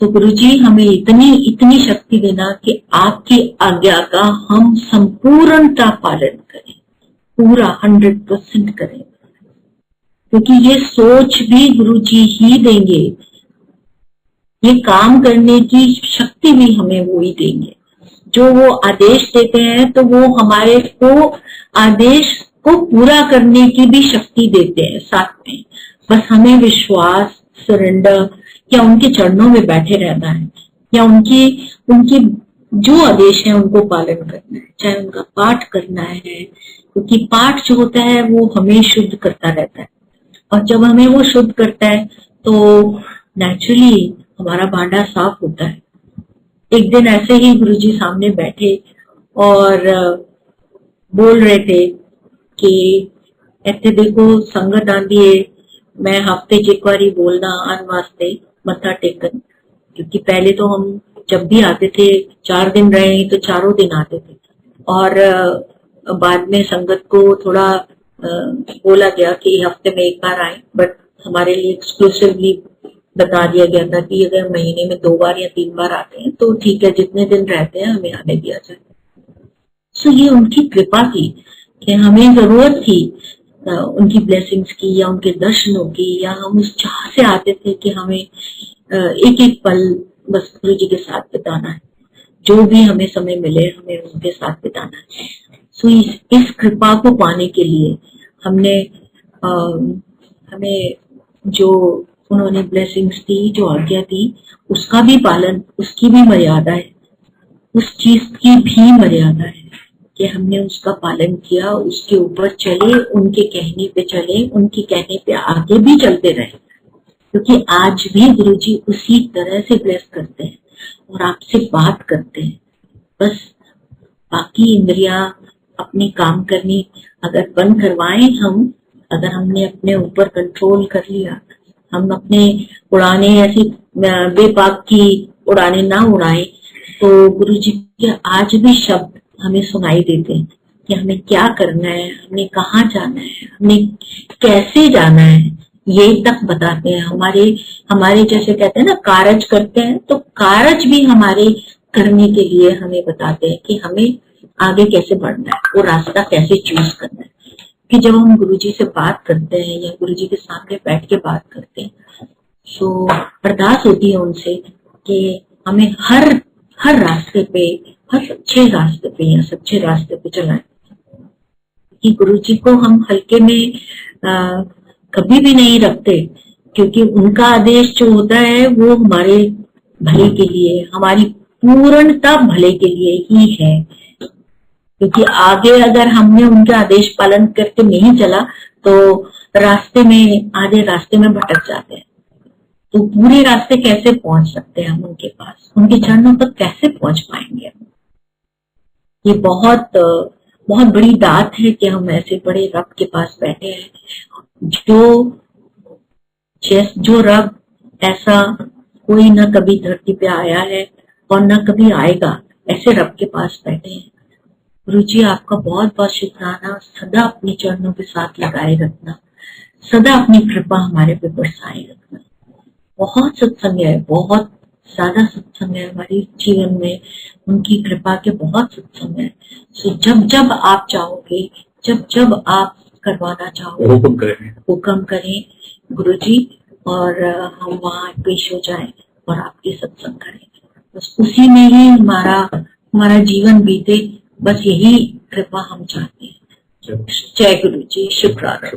तो गुरुजी हमें इतनी शक्ति देना कि आपकी आज्ञा का हम संपूर्णता पालन करें, पूरा 100% करें, क्योंकि ये सोच भी गुरुजी ही देंगे, ये काम करने की शक्ति भी हमें वो ही देंगे। जो वो आदेश देते हैं तो वो हमारे को आदेश को पूरा करने की भी शक्ति देते हैं साथ में। बस हमें विश्वास, सरेंडर या उनके चरणों में बैठे रहना है या उनकी जो आदेश है उनको पालन करना है, चाहे उनका पाठ करना है, क्योंकि पाठ जो होता है वो हमें शुद्ध करता रहता है और जब हमें वो शुद्ध करता है तो नेचुरली हमारा भांडा साफ होता है। एक दिन ऐसे ही गुरुजी सामने बैठे और बोल रहे थे कि ऐसे देखो संगत आंदी है, मैं हफ्ते च एक बारी बोलना आन वास्ते मत्था टेकन, क्योंकि पहले तो हम जब भी आते थे 4 दिन रहे तो चारों दिन आते थे और बाद में संगत को थोड़ा बोला गया कि हफ्ते में एक बार आए, बट हमारे लिए एक्सक्लूसिवली बता दिया गया था कि अगर महीने में 2 बार या 3 बार आते हैं तो ठीक है, जितने दिन रहते हैं हमें आने दिया जाए। सो ये उनकी कृपा थी कि हमें जरूरत थी उनकी ब्लेसिंग्स की या उनके दर्शनों की, या हम उस चाह से आते थे कि हमें एक एक पल बस गुरुजी के साथ बिताना है, जो भी हमें समय मिले हमें उनके साथ बिताना है। सो इस कृपा को पाने के लिए हमें जो उन्होंने ब्लेसिंग्स दी, जो आज्ञा दी, उसका भी पालन, उसकी भी मर्यादा है, उस चीज की भी मर्यादा है कि हमने उसका पालन किया, उसके ऊपर चले, उनके कहने पे चले, उनके कहने पे आगे भी चलते रहे, क्योंकि आज भी गुरुजी उसी तरह से ब्लेस करते हैं और आपसे बात करते हैं। बस बाकी इंद्रियां अपनी काम करनी अगर बंद करवाएं, अगर हमने अपने ऊपर कंट्रोल कर लिया, हम अपने उड़ाने ऐसी बेबाक की उड़ाने ना उड़ाएं, तो गुरुजी के आज भी शब्द हमें सुनाई देते हैं कि हमें क्या करना है, हमें कहाँ जाना है, हमें कैसे जाना है, ये तक बताते हैं। हमारे जैसे कहते हैं ना कारज करते हैं, तो कारज भी हमारे करने के लिए हमें बताते हैं कि हमें आगे कैसे बढ़ना है, वो रास्ता कैसे चूज करना है। कि जब हम गुरुजी से बात करते हैं या गुरुजी के सामने बैठ के बात करते हैं, तो अरदास होती है उनसे कि हमें हर रास्ते पे, हर सच्चे रास्ते पे या सच्चे रास्ते पे चलाएं। कि गुरुजी को हम हल्के में कभी भी नहीं रखते, क्योंकि उनका आदेश जो होता है वो हमारे भले के लिए, हमारी पूर्णता भले के लिए ही है। क्योंकि आगे अगर हमने उनका आदेश पालन करके नहीं चला तो आधे रास्ते में भटक जाते हैं। तो पूरे रास्ते कैसे पहुंच सकते हैं हम उनके पास, उनके चरणों तक कैसे पहुंच पाएंगे हम? ये बहुत बड़ी दात है कि हम ऐसे बड़े रब के पास बैठे हैं, जो रब ऐसा कोई ना कभी धरती पे आया है और ना कभी आएगा, ऐसे रब के पास बैठे हैं। गुरुजी आपका बहुत बहुत शुक्राना, सदा अपने चरणों के साथ लगाए रखना, सदा अपनी कृपा हमारे पे बरसाए रखना। बहुत सत्संग है, बहुत ज्यादा सत्संग है हमारे जीवन में, उनकी कृपा के बहुत सत्संग है। सो जब जब आप चाहोगे, जब जब आप करवाना चाहो, हुक्म करें गुरुजी, और हम वहाँ पेश हो जाएं और आपके सत्संग करें। बस उसी में ही हमारा जीवन बीते, बस यही कृपा हम चाहते हैं। जय गुरुजी, शुक्राना।